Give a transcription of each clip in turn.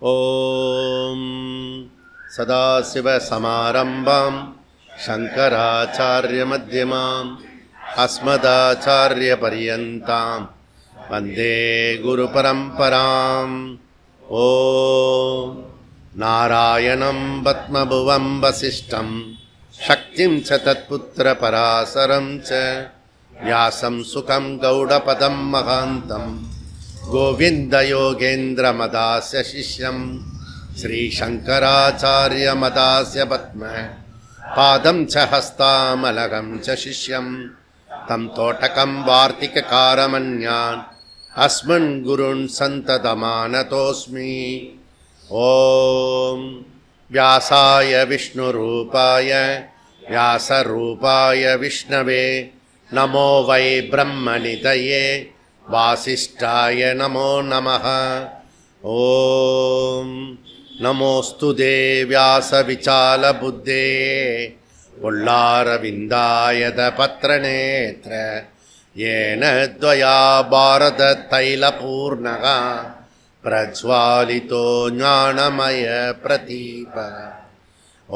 ஓம் சதாசிவசமாரம்பாம் சங்கராச்சார்யமத்யமாம் அஸ்மதாச்சார்யபர்யந்தாம் வந்தே குருபரம்பராம். ஓம் நாராயணம் பத்மபுவம் வசிஷ்டம் சக்திம் ச தத்புத்திரபராசரம் ச வியாசம் சுகம் கௌடபதம் மகாந்தம் கோவிந்தயோகேந்திரமதாஸ்ய சிஷ்யம் ஸ்ரீசங்கராச்சார்யமதாஸ்ய பத்ம பாதம் ச ஹஸ்தாமலகம் ச சிஷ்யம் தம் தோட்டகம் வார்த்திககாரமன்யான் அஸ்மன் குருன் சந்ததமானதோஸ்மி. ஓம் வியாசாய விஷ்ணுரூபாய வியாசரூபாய விஷ்ணவே நமோ வை பிரம்மநிதயே வாசிஷ்டாய நமோ நமः. ஓம் நமோஸ்து வியாசவிசாலபுத்தே புல்லாரவிந்தாயத பத்ரநேத்ர ஏன த்வயா பாரத தைலபூர்ணக பிரஜ்வாலிதோ ஞானமய பிரதீப.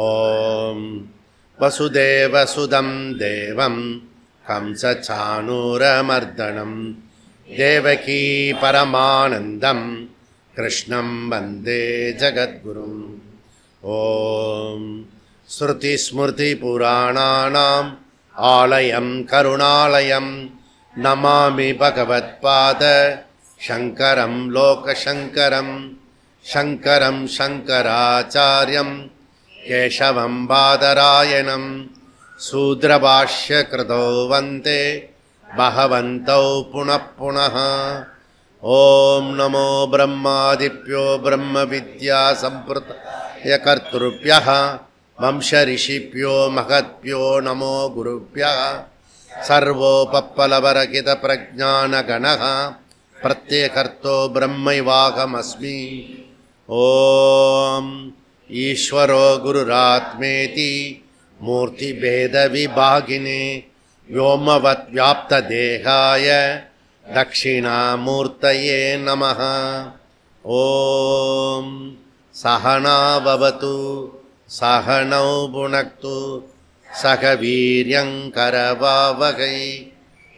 ஓம் வசுதேவசுதம் தேவம் கம்சசானூரமர்தனம் தேவகீ பரமானந்தம் கிருஷ்ணம் வந்தே ஜகத்குரும். ஓம் ஸ்ருதிஸ்மிருதிபுராணானாம் ஆலயம் கருணாலயம் நமாமி பகவத்பாத சங்கரம் லோகசங்கரம் சங்கரம் சங்கராச்சார்யம் கேசவம் பாதராயணம் சூத்ரபாஷ்யக்ருதோ வந்தே பகவந்தௌ புனః புனः. ஓம் நமோ பிரம்மாதிப்யோ பிரம்ம வித்யா சம்பிரதாய கர்த்ருப்யः வம்சரிஷிப்யோ மகத்ப்யோ நமோ குருப்யः. சர்வோபப்ளவரகித பிரஜானகணः பிரத்யேகர்த்தோ பிரம்மைவாகமஸ்மி. ஓம் ஈஸ்வரோ குருராத்மேதி மூர்த்திபேத விபாகினே வ்யோமவத் வியாப்த தேகாய தக்ஷிணாமூர்த்தயே நமः. ஓம் சஹனா பவது சஹனௌ புனக்து சக வீர்யங்கரவாவகை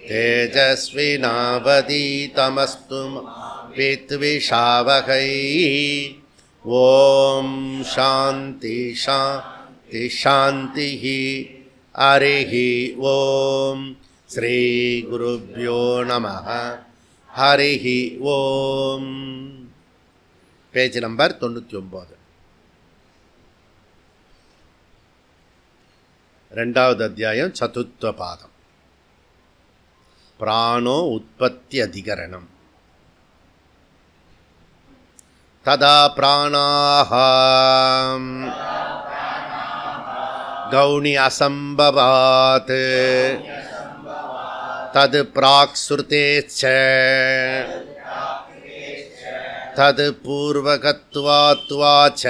தேஜஸ்வினாவதீதமஸ்து வித்விஷாவகை. ஓம் சாந்தி சாந்தி சாந்தி. ஹரிஹி ஓம் ஸ்ரீ குருப்யோ நமः. ஹரிஹி ஓம். Page number 99. ரெண்டாவது அத்தியாயம் சதுர்த்த பாதம். பிராணோ உற்பத்தி அதிகரணம். ததா பிராணாஹ கௌணி அசம்பவாத் தத் பிராக் ஸ்ருதேச்ச தத் பூர்வகத்வாத்வாச்ச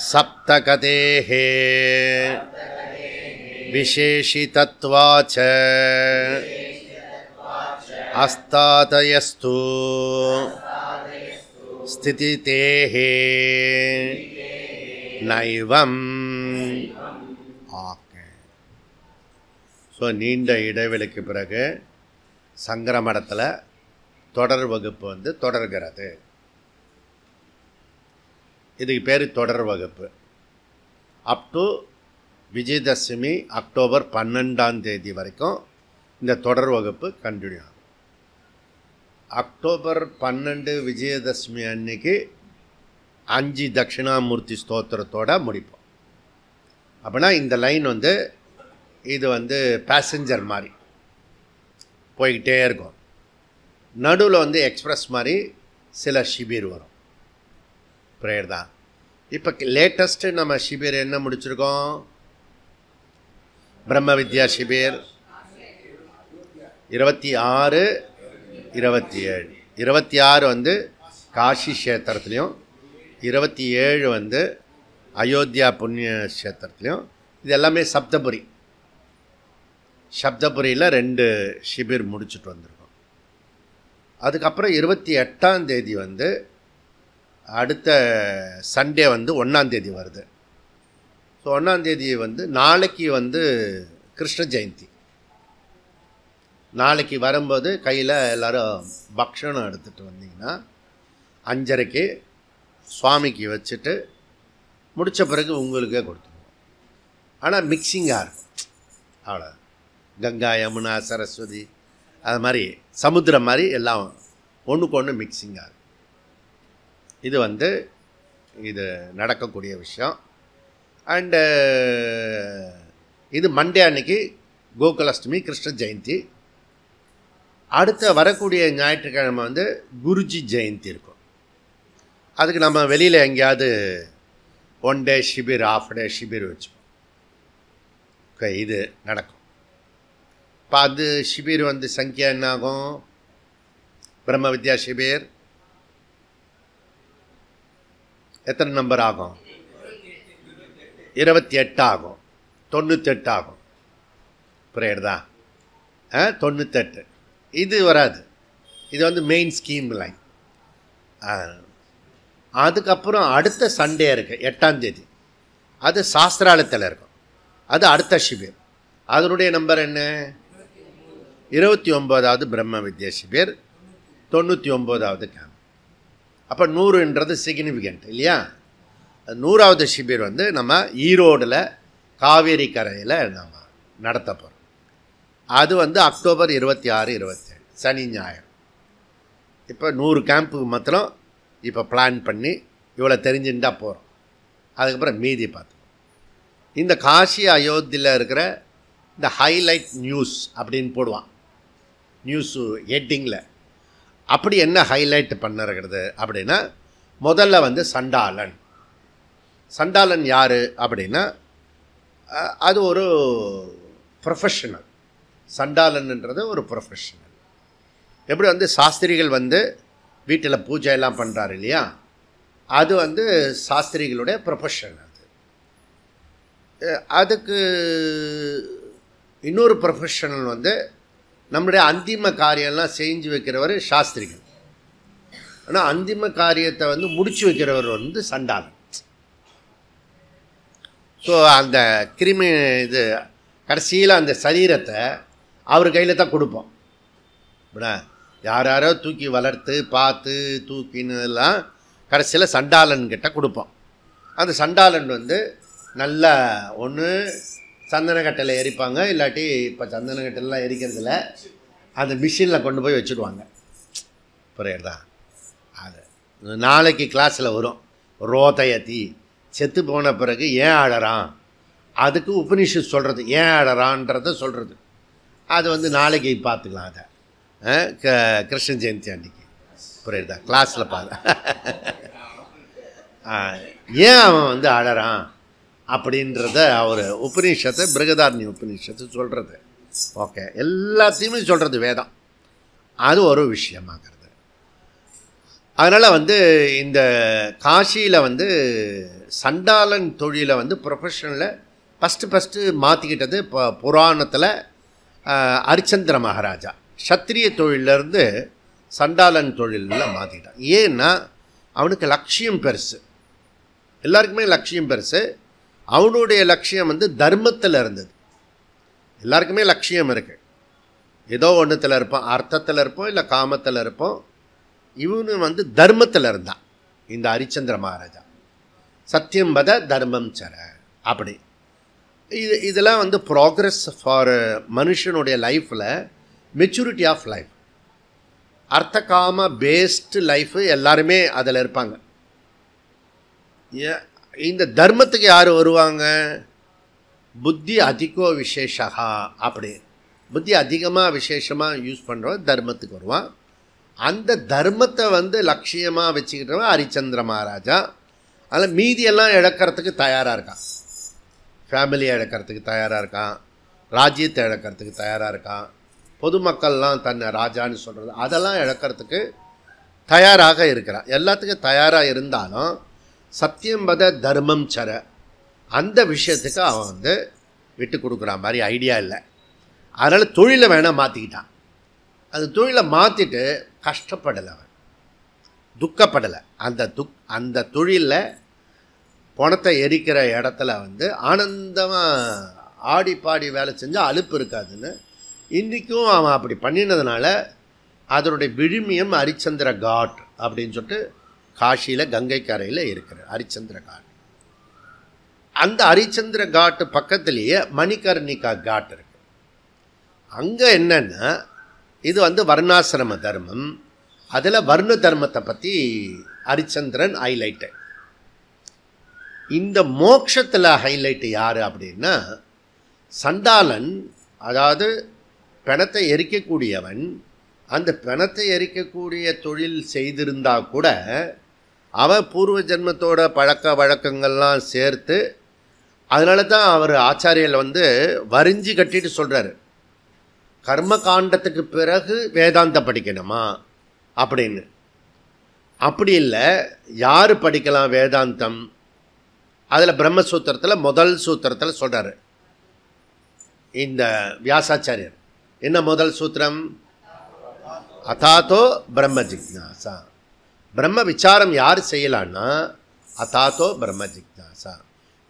சப்தகதேஹ விசேஷிதத்வாச்ச அஸ்தாதயஸ்து ஸ்திதிதேஹ நைவம். ஸோ நீண்ட இடைவெளிக்கு பிறகு சங்கரமடத்தில் தொடர் வகுப்பு தொடர்கிறது. இதுக்கு பேர் தொடர் வகுப்பு. அப் டு விஜயதசமி அக்டோபர் 12 வரைக்கும் இந்த தொடர் வகுப்பு கண்டினியூ ஆகும். அக்டோபர் 12 விஜயதசமி அன்னைக்கு 5 தட்சிணாமூர்த்தி ஸ்தோத்திரத்தோடு முடிப்போம். அப்படின்னா இந்த லைன் இது பேசஞ்சர் மாதிரி போய்கிட்டே இருக்கும். நடுவில் எக்ஸ்பிரஸ் மாதிரி சில ஷிபிர் வரும். ப்ரேயர் தான். இப்போ லேட்டஸ்ட்டு நம்ம ஷிபிர் என்ன முடிச்சிருக்கோம்? பிரம்ம வித்யா ஷிபிர் 26, 27. 26 காஷி க்ஷேத்திரத்துலேயும், 27 அயோத்தியா புண்ணிய க்ஷேத்திரத்துலேயும். இது எல்லாமே சப்தபுரி. சப்தபுரியில் 2 ஷிபிர் முடிச்சுட்டு வந்திருக்கோம். அதுக்கப்புறம் 28ஆம் தேதி வந்து அடுத்த சண்டே வந்து 1ஆம் தேதி வருது. ஸோ 1ஆம் தேதி வந்து நாளைக்கு வந்து கிருஷ்ண ஜெயந்தி. நாளைக்கு வரும்போது கையில் எல்லோரும் பக்ஷணம் எடுத்துகிட்டு வந்தீங்கன்னா 5:30க்கு சுவாமிக்கு வச்சுட்டு முடித்த பிறகு உங்களுக்கே கொடுத்துருவோம். ஆனால் மிக்சிங்காக இருக்கும். அவ்வளோ கங்கா யமுனா சரஸ்வதி அது மாதிரி சமுத்திரம் மாதிரி எல்லாம் ஒன்றுக்கு ஒன்று மிக்சிங்காக இருக்கும். இது வந்து இது நடக்கக்கூடிய விஷயம். அண்டு இது மண்டே அன்னைக்கு கோகுலாஷ்டமி கிருஷ்ண ஜெயந்தி. அடுத்த வரக்கூடிய ஞாயிற்றுக்கிழமை வந்து குருஜி ஜெயந்தி இருக்கும். அதுக்கு நம்ம வெளியில் எங்கேயாவது 1 டே ஷிபிர், ½ டே ஷிபிர் வச்சுப்போம். ஓகே, இது நடக்கும். இப்போ அது ஷிபிர் வந்து சங்கியா என்ன ஆகும்? பிரம்ம வித்யா ஷிபிர் எத்தனை நம்பர் ஆகும்? 28 ஆகும், 98 ஆகும். புரியுறதா? 98. இது வராது. இது வந்து மெயின் ஸ்கீம் லைன். அதுக்கப்புறம் அடுத்த சண்டே இருக்குது 8ஆம் தேதி. அது சாஸ்திராலயத்தில் இருக்கும். அது அடுத்த ஷிபிர். அதனுடைய நம்பர் என்ன? 29வது பிரம்ம வித்யா ஷிபிர், 99வது கேம்ப். அப்போ 100ன்றது சிக்னிஃபிகண்ட் இல்லையா? 100வது ஷிபிர் வந்து நம்ம ஈரோடில் காவேரி கரையில் நம்ம நடத்த போகிறோம். அது வந்து அக்டோபர் 26, 27 சனி ஞாயிறு. இப்போ 100 கேம்புக்கு மாத்திரம் இப்போ பிளான் பண்ணி இவ்வளோ தெரிஞ்சுட்டா போகிறோம். அதுக்கப்புறம் மீதி பார்த்துக்கோம். இந்த காசி அயோத்தியில் இருக்கிற இந்த ஹைலைட் நியூஸ் அப்படின்னு போடுவான், நியூஸு ஹெட்டிங்கில். அப்படி என்ன ஹைலைட் பண்ணுறது அப்படின்னா, முதல்ல வந்து சண்டாளன். சண்டாளன் யார் அப்படின்னா, அது ஒரு ப்ரொஃபஷனல். சண்டாளன்ன்றது ஒரு ப்ரொஃபஷனல். எப்படி வந்து சாஸ்திரிகள் வந்து வீட்டில் பூஜையெல்லாம் பண்ணுறாரு இல்லையா, அது வந்து சாஸ்திரிகளுடைய ப்ரொஃபஷன். அதுக்கு இன்னொரு ப்ரொஃபஷனல் வந்து நம்முடைய அந்திம காரியம்லாம் செஞ்சு வைக்கிறவர் சாஸ்திரிகள். ஆனால் அந்திம காரியத்தை வந்து முடிச்சு வைக்கிறவர் வந்து சண்டாளன். ஸோ அந்த கிருமி இது கடைசியில் அந்த சரீரத்தை அவர் கையில் தான் கொடுப்போம். யாரோ தூக்கி வளர்த்து பார்த்து தூக்கினெல்லாம் கடைசியில் சண்டாளன்கிட்ட கொடுப்போம். அந்த சண்டாளன் வந்து நல்லா ஒன்று சந்தனக்கட்டையில் எரிப்பாங்க, இல்லாட்டி இப்போ சந்தனக்கட்டைலாம் எரிக்கிறதுல அந்த மிஷினில் கொண்டு போய் வச்சுடுவாங்க. புரியுறதா? அது நாளைக்கு கிளாஸில் வரும். ரோதயதி, செத்து போன பிறகு ஏன் அழறான், அதுக்கு உபனிஷத் சொல்கிறது, ஏன் அழறான்றதை சொல்கிறது. அது வந்து நாளைக்கு பார்த்துக்கலாம். அதை கிருஷ்ண ஜெயந்தி அன்றைக்கி. புரியுதா? கிளாஸில் பார்க்க ஏன் அவன் வந்து அழறான் அப்படின்றத அவர் உபநிஷத்தை பிருகதாரண்ய உபநிஷத்து சொல்கிறது. ஓகே, எல்லாத்தையுமே சொல்கிறது வேதம். அது ஒரு விஷயமாகிறது. அதனால் வந்து இந்த காசியில் வந்து சண்டாளன் தொழிலை வந்து ப்ரொஃபஷனில் ஃபஸ்ட்டு மாற்றிக்கிட்டது இப்போ புராணத்தில் ஹரிச்சந்திர மகாராஜா சத்திரிய தொழிலிருந்து சண்டாளன் தொழிலில் மாற்றிக்கிட்டான். ஏன்னா அவனுக்கு லட்சியம் பெருசு, எல்லாருக்குமே லட்சியம் பெருசு. அவனுடைய லட்சியம் வந்து தர்மத்தில் இருந்தது. எல்லாருக்குமே லட்சியம் இருக்குது, ஏதோ ஒன்றுத்தில் இருப்போம், அர்த்தத்தில் இருப்போம், இல்லை காமத்தில் இருப்போம். இவனு வந்து தர்மத்தில் இருந்தான் இந்த ஹரிச்சந்திர மகாராஜா. சத்தியம் வத தர்மம் சர அப்படி. இதெல்லாம் வந்து ப்ராக்ரஸ் ஃபார் மனுஷனுடைய லைஃப்பில் மெச்சூரிட்டி ஆஃப் லைஃப். அர்த்த காம பேஸ்டு லைஃபு எல்லாருமே அதில் இருப்பாங்க. இந்த தர்மத்துக்கு யார் வருவாங்க? புத்தி அதிகோ விசேஷா. அப்படி புத்தி அதிகமாக விசேஷமாக யூஸ் பண்ணுறவன் தர்மத்துக்கு வருவான். அந்த தர்மத்தை வந்து லட்சியமாக வச்சுக்கிட்டவன் ஹரிச்சந்திர மகாராஜா. அதில் மீதியெல்லாம் இழக்கிறதுக்கு தயாராக இருக்கான். ஃபேமிலியை இழக்கிறதுக்கு தயாராக இருக்கான், ராஜ்யத்தை இழக்கிறதுக்கு தயாராக இருக்கான், பொதுமக்கள்லாம் தன்னை ராஜான்னு சொல்கிறது அதெல்லாம் இழக்கிறதுக்கு தயாராக இருக்கிறான். எல்லாத்துக்கும் தயாராக இருந்தாலும் சத்தியம்பத தர்மம் சர அந்த விஷயத்துக்கு அவன் வந்து விட்டு கொடுக்குற மாதிரி ஐடியா இல்லை. அதனால் தொழிலை வேணால் மாற்றிக்கிட்டான். அந்த தொழிலை மாற்றிட்டு கஷ்டப்படலை, அவன் துக்கப்படலை. அந்த தொழிலில் பணத்தை எரிக்கிற இடத்துல வந்து ஆனந்தமாக ஆடி பாடி வேலை செஞ்சால் அலுப்பு இருக்காதுன்னு இன்றைக்கும் அவன் அப்படி பண்ணினதுனால அதனுடைய விழுமியம் ஹரிச்சந்திர காட் அப்படின்னு சொல்லிட்டு காஷியில் கங்கை கரையில் இருக்கிற ஹரிச்சந்திர காட். அந்த ஹரிச்சந்திர காட்டு பக்கத்துலேயே மணிகர்ணிகா காட் இருக்கு. அங்கே என்னென்னா இது வந்து வர்ணாசிரம தர்மம். அதில் வர்ண தர்மத்தை பற்றி ஹரிச்சந்திரன் ஹைலைட்டு. இந்த மோட்சத்தில் ஹைலைட்டு யார் அப்படின்னா சண்டாளன், அதாவது பிணத்தை எரிக்கக்கூடியவன். அந்த பிணத்தை எரிக்கக்கூடிய தொழில் செய்திருந்தா கூட அவன் பூர்வ ஜென்மத்தோட பழக்க வழக்கங்கள்லாம் சேர்த்து, அதனால தான் அவர் ஆச்சாரியல் வந்து வரிஞ்சு கட்டிட்டு சொல்கிறார், கர்ம காண்டத்துக்கு பிறகு வேதாந்த படிக்கணுமா அப்படின்னு. அப்படி இல்லை, யார் படிக்கலாம் வேதாந்தம்? அதில் பிரம்மசூத்திரத்தில் முதல் சூத்திரத்தில் சொல்கிறார் இந்த வியாசாச்சாரியர். என்ன முதல் சூத்திரம்? அதாத்தோ பிரம்ம ஜிக்ஞாசா. பிரம்ம விசாரம் யார் செய்யலான்னா அதாத்தோ பிரம்ம ஜிக்ஞாசா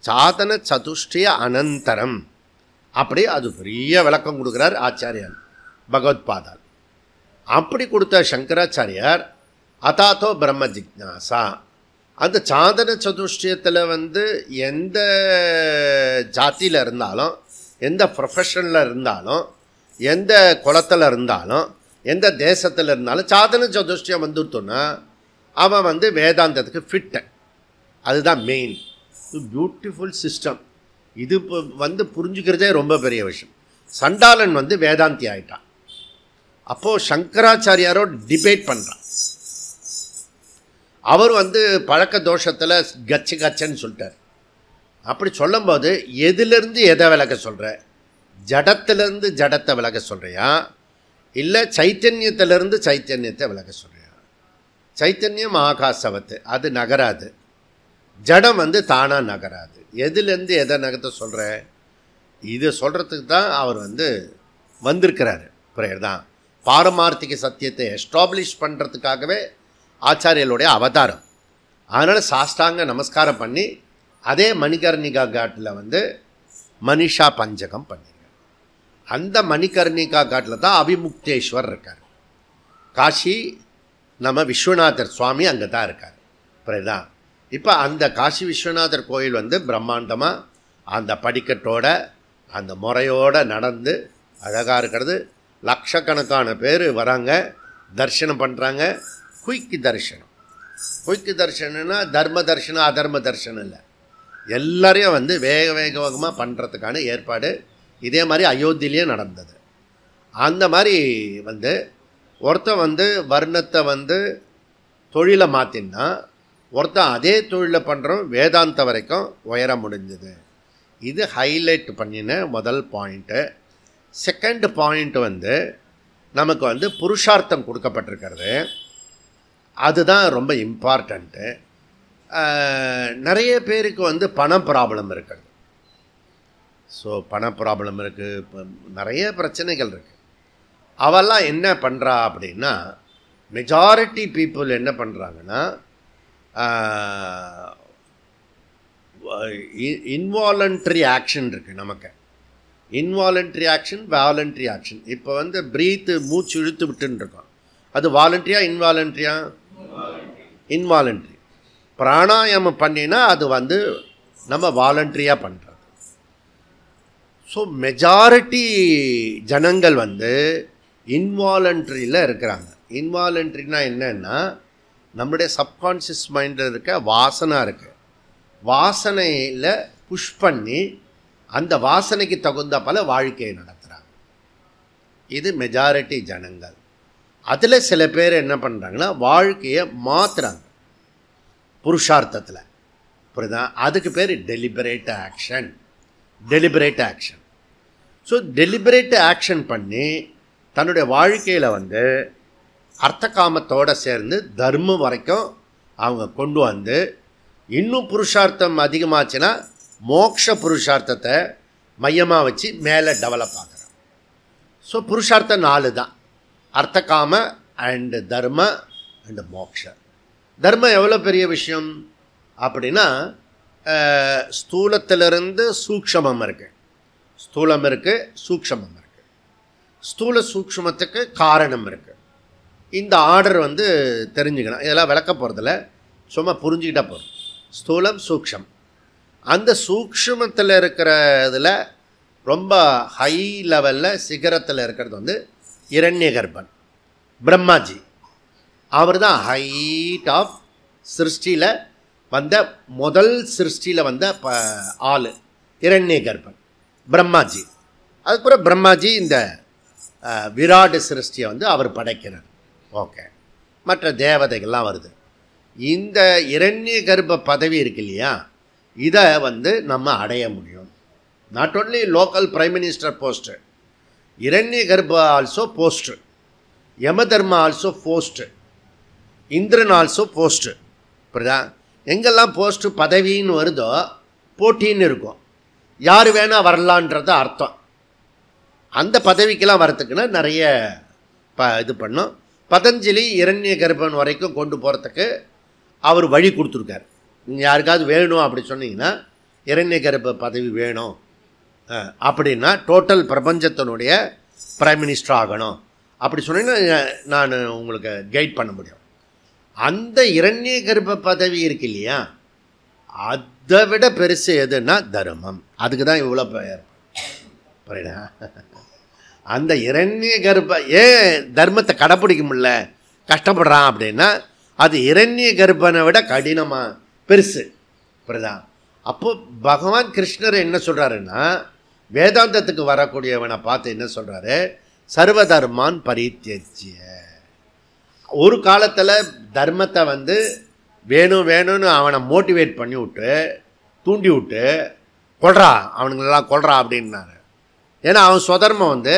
சாதன சதுஷ்டிய அனந்தரம். அப்படி அது பெரிய விளக்கம் கொடுக்குறார் ஆச்சாரியார் பகவத்பாதால். அப்படி கொடுத்த சங்கராச்சாரியார் அதாத்தோ பிரம்ம ஜிக்ஞாசா, அந்த சாதன சதுஷ்டியத்தில் வந்து எந்த ஜாத்தியில் இருந்தாலும், எந்த ப்ரொஃபஷனில் இருந்தாலும், எந்த குலத்தில் இருந்தாலும், எந்த தேசத்தில் இருந்தாலும் சாதன சதுஷ்டியம் வந்துட்டோன்னா அவன் வந்து வேதாந்தத்துக்கு ஃபிட்டு. அதுதான் மெயின். Beautiful system. இது இப்போ வந்து புரிஞ்சுக்கிறதே ரொம்ப பெரிய விஷயம். சண்டாளன் வந்து வேதாந்தி ஆகிட்டான். அப்போது சங்கராச்சாரியாரோட டிபேட் பண்ணுறான். அவர் வந்து பழக்க தோஷத்தில் கச்சு கச்சன்னு சொல்லிட்டார். அப்படி சொல்லும்போது எதிலிருந்து எதை விலக சொல்கிற? ஜடத்திலேருந்து ஜடத்தை விலக சொல்கிறியா, இல்லை சைத்தன்யத்திலேருந்து சைத்தன்யத்தை விலக சொல்கிறியா? சைத்தன்யம் ஆகாசவத்து, அது நகராது. ஜடம் வந்து தானாக நகராது. எதுலேருந்து எதை நகர்த்த சொல்கிற? இது சொல்கிறதுக்கு தான் அவர் வந்து வந்திருக்கிறாரு. புரியுது தான். பாரமார்த்திக சத்தியத்தை எஸ்டாப்ளிஷ் பண்ணுறதுக்காகவே ஆச்சாரியர்களுடைய அவதாரம். அதனால் சாஷ்டாங்க நமஸ்காரம் பண்ணி அதே மணிகர்ணிகா காட்டில் வந்து மனிஷா பஞ்சகம் பண்ணிருக்கார். அந்த மணிகர்ணிகா காட்டில் தான் அபிமுக்தேஸ்வர் இருக்கார். காஷி நம்ம விஸ்வநாதர் சுவாமி அங்கே தான் இருக்கார். புரியுதா? இப்போ அந்த காஷி விஸ்வநாதர் கோயில் வந்து பிரம்மாண்டமாக அந்த படிக்கட்டோட அந்த முறையோடு நடந்து அழகாக இருக்கிறது. லட்சக்கணக்கான பேர் வராங்க, தரிசனம் பண்ணுறாங்க. குயிக் தரிசனம். குயிக் தரிசனம்னா தர்ம தரிசனம் அதர்ம தரிசனம் இல்லை, எல்லாரையும் வந்து வேகமாக பண்ணுறதுக்கான ஏற்பாடு. இதே மாதிரி அயோத்தியிலேயே நடந்தது. அந்த மாதிரி வந்து ஒருத்தன் வந்து வர்ணத்தை வந்து தொழிலை மாற்றினா ஒருத்தன் அதே தொழிலை பண்ணுறோம் வேதாந்த வரைக்கும் உயர முடிஞ்சது. இது ஹைலைட் பண்ணின முதல் பாயிண்ட்டு. செகண்ட் பாயிண்ட் வந்து நமக்கு வந்து புருஷார்த்தம் கொடுக்கப்பட்டிருக்கிறது. அதுதான் ரொம்ப இம்பார்ட்டண்ட்டு. நிறைய பேருக்கு வந்து பண ப்ராப்ளம் இருக்குது. ஸோ பண ப்ராப்ளம் இருக்குது, இப்போ நிறைய பிரச்சனைகள் இருக்குது. அவெல்லாம் என்ன பண்ணுறா அப்படின்னா, மெஜாரிட்டி பீப்புள் என்ன பண்ணுறாங்கன்னா, இன்வாலண்ட்ரி ஆக்ஷன் இருக்குது நமக்கு. Involuntary action, voluntary action. இப்போ வந்து ப்ரீத்து மூச்சு இழுத்து விட்டுன்னு இருக்கோம். அது வாலண்ட்ரியா இன்வாலண்ட்ரியா? இன்வாலண்ட்ரி. பிராணாயாமம் பண்ணினா அது வந்து நம்ம வாலண்ட்ரியாக பண்ணுறது. ஸோ மெஜாரிட்டி ஜனங்கள் வந்து இன்வாலண்ட்ரியில் இருக்கிறாங்க. இன்வாலண்ட்ரினா என்னன்னா, நம்முடைய சப்கான்ஷியஸ் மைண்டில் இருக்க வாசனை இருக்குது. வாசனையில் புஷ் பண்ணி அந்த வாசனைக்கு தகுந்த பல வாழ்க்கையை நடத்துகிறாங்க. இது மெஜாரிட்டி ஜனங்கள். அதில் சில பேர் என்ன பண்ணுறாங்கன்னா, வாழ்க்கையை மாற்றுறாங்க புருஷார்த்தத்தில். புரியுதா? அதுக்கு பேர் deliberate action. Deliberate action. So deliberate action பண்ணி தன்னுடைய வாழ்க்கையில் வந்து அர்த்த காமத்தோடு சேர்ந்து தர்மம் வரைக்கும் அவங்க கொண்டு வந்து, இன்னும் புருஷார்த்தம் அதிகமாச்சுன்னா மோக்ஷ புருஷார்த்தத்தை மையமாக வச்சு மேலே டெவலப் ஆகிறாங்க. ஸோ புருஷார்த்தம் 4 தான்: அர்த்த காம, அண்டு தர்ம அண்டு மோக்ஷ. தர்மம் எவ்வளோ பெரிய விஷயம் அப்படின்னா, ஸ்தூலத்திலிருந்து சூக்ஷமம் இருக்குது, ஸ்தூலம் இருக்குது, சூக்ஷமம் இருக்குது. ஸ்தூல சூக்ஷமத்துக்கு காரணம் இருக்குது. இந்த ஆர்டர் வந்து தெரிஞ்சுக்கணும். இதெல்லாம் விளக்க போகிறதில்ல, சும்மா புரிஞ்சுக்கிட்டா போதும். ஸ்தூலம் சூக்ஷம். அந்த சூக்ஷமத்தில் இருக்கிற இதில் ரொம்ப ஹை லெவலில் சிகரத்தில் இருக்கிறது வந்து இரண்ய கர்ப்பன் பிரம்மாஜி. அவர் தான் ஹைட் ஆஃப் சிருஷ்டியில் வந்த முதல் சிருஷ்டியில் வந்த ஆள் இரண்ய கர்ப்பன் பிரம்மாஜி. அதுக்கப்புறம் பிரம்மாஜி இந்த விராட் சிருஷ்டியை வந்து அவர் படைக்கிறார். ஓகே, மற்ற தேவதைகள்லாம் வருது. இந்த இரண்ய கர்ப்ப பதவி இருக்கு இல்லையா, இதை வந்து நம்ம அடைய முடியும். Not only local prime minister post, Hiranyagarbha also post, Yama Dharma also post, Indran also post. புரியுதா? எங்கெல்லாம் போஸ்ட்டு பதவின்னு வருதோ போட்டின்னு இருக்கும். யார் வேணால் வரலான்றது அர்த்தம். அந்த பதவிக்கெல்லாம் வரத்துக்குன்னா நிறைய இது பண்ணோம். பதஞ்சலி இரண்ய கர்ப்பன் வரைக்கும் கொண்டு போகிறதுக்கு அவர் வழி கொடுத்துருக்கார். நீங்கள் யாருக்காவது வேணும் அப்படி சொன்னீங்கன்னா, இரண்ய கர்ப்ப பதவி வேணும் அப்படின்னா டோட்டல் பிரபஞ்சத்தினுடைய பிரைம் மினிஸ்டர் ஆகணும் அப்படி சொன்னீங்கன்னா நான் உங்களுக்கு கைட் பண்ண முடியும். அந்த இரண்ய கர்ப்ப பதவி இருக்கு இல்லையா, அதை விட பெருசு எதுன்னா தர்மம். அதுக்கு தான் இவ்வளோ பெயர். புரியுதா? அந்த இரண்ய கர்ப்ப ஏன் தர்மத்தை கடைப்பிடிக்க முடியல, கஷ்டப்படுறான் அப்படின்னா, அது இரண்ய கர்ப்பனை விட கடினமாக பெருசு. புரியுதா? அப்போது பகவான் கிருஷ்ணர் என்ன சொல்கிறாருன்னா, வேதாந்தத்துக்கு வரக்கூடியவனை பார்த்து என்ன சொல்கிறாரு, சர்வதர்மான் பரித்யஜ்ய. ஒரு காலத்தில் தர்மத்தை வந்து வேணும் வேணும்னு அவனை மோட்டிவேட் பண்ணி விட்டு தூண்டி விட்டு கொள்றா, அவனுங்களெல்லாம் கொள்றா அப்படின்னாரு. ஏன்னா அவன் சுதர்மம் வந்து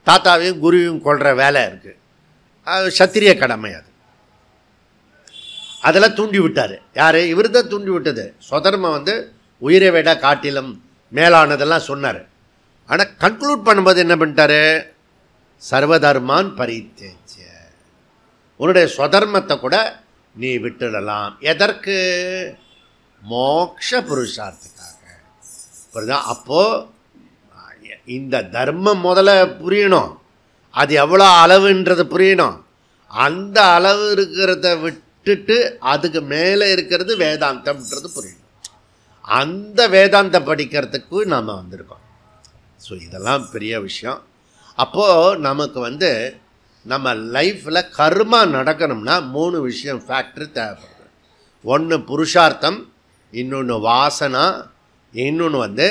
தாத்தாவையும் குருவையும் கொள்கிற வேலை இருக்குது, அது சத்திரிய கடமை. அதெல்லாம் தூண்டி விட்டார். யார்? இவர் தான் தூண்டி விட்டது. சுதர்மம் வந்து உயிரை விட காட்டிலும் மேலானதெல்லாம் சொன்னார். ஆனால் கன்க்ளூட் பண்ணும்போது என்ன பண்ணிட்டாரு, சர்வதர்மான் பரித்யஜ்ய, உன்னுடைய சுதர்மத்தை கூட நீ விட்டுடலாம். எதற்கு? மோக்ஷ புருஷார்த்துக்காக. புரியுதா? அப்போது இந்த தர்மம் முதல்ல புரியணும், அது எவ்வளோ அளவுன்றது புரியணும். அந்த அளவு இருக்கிறத விட்டுட்டு அதுக்கு மேலே இருக்கிறது வேதாந்தம்ன்றது புரியணும். அந்த வேதாந்த படிக்கிறதுக்கு நாம் வந்திருக்கோம். ஸோ இதெல்லாம் பெரிய விஷயம். அப்போது நமக்கு வந்து நம்ம லைஃப்பில் கர்மா நடக்கணும்னா 3 விஷயம் ஃபேக்டர் தேவைப்படுது. ஒன்று புருஷார்த்தம், இன்னொன்று வாசனா, இன்னொன்று வந்து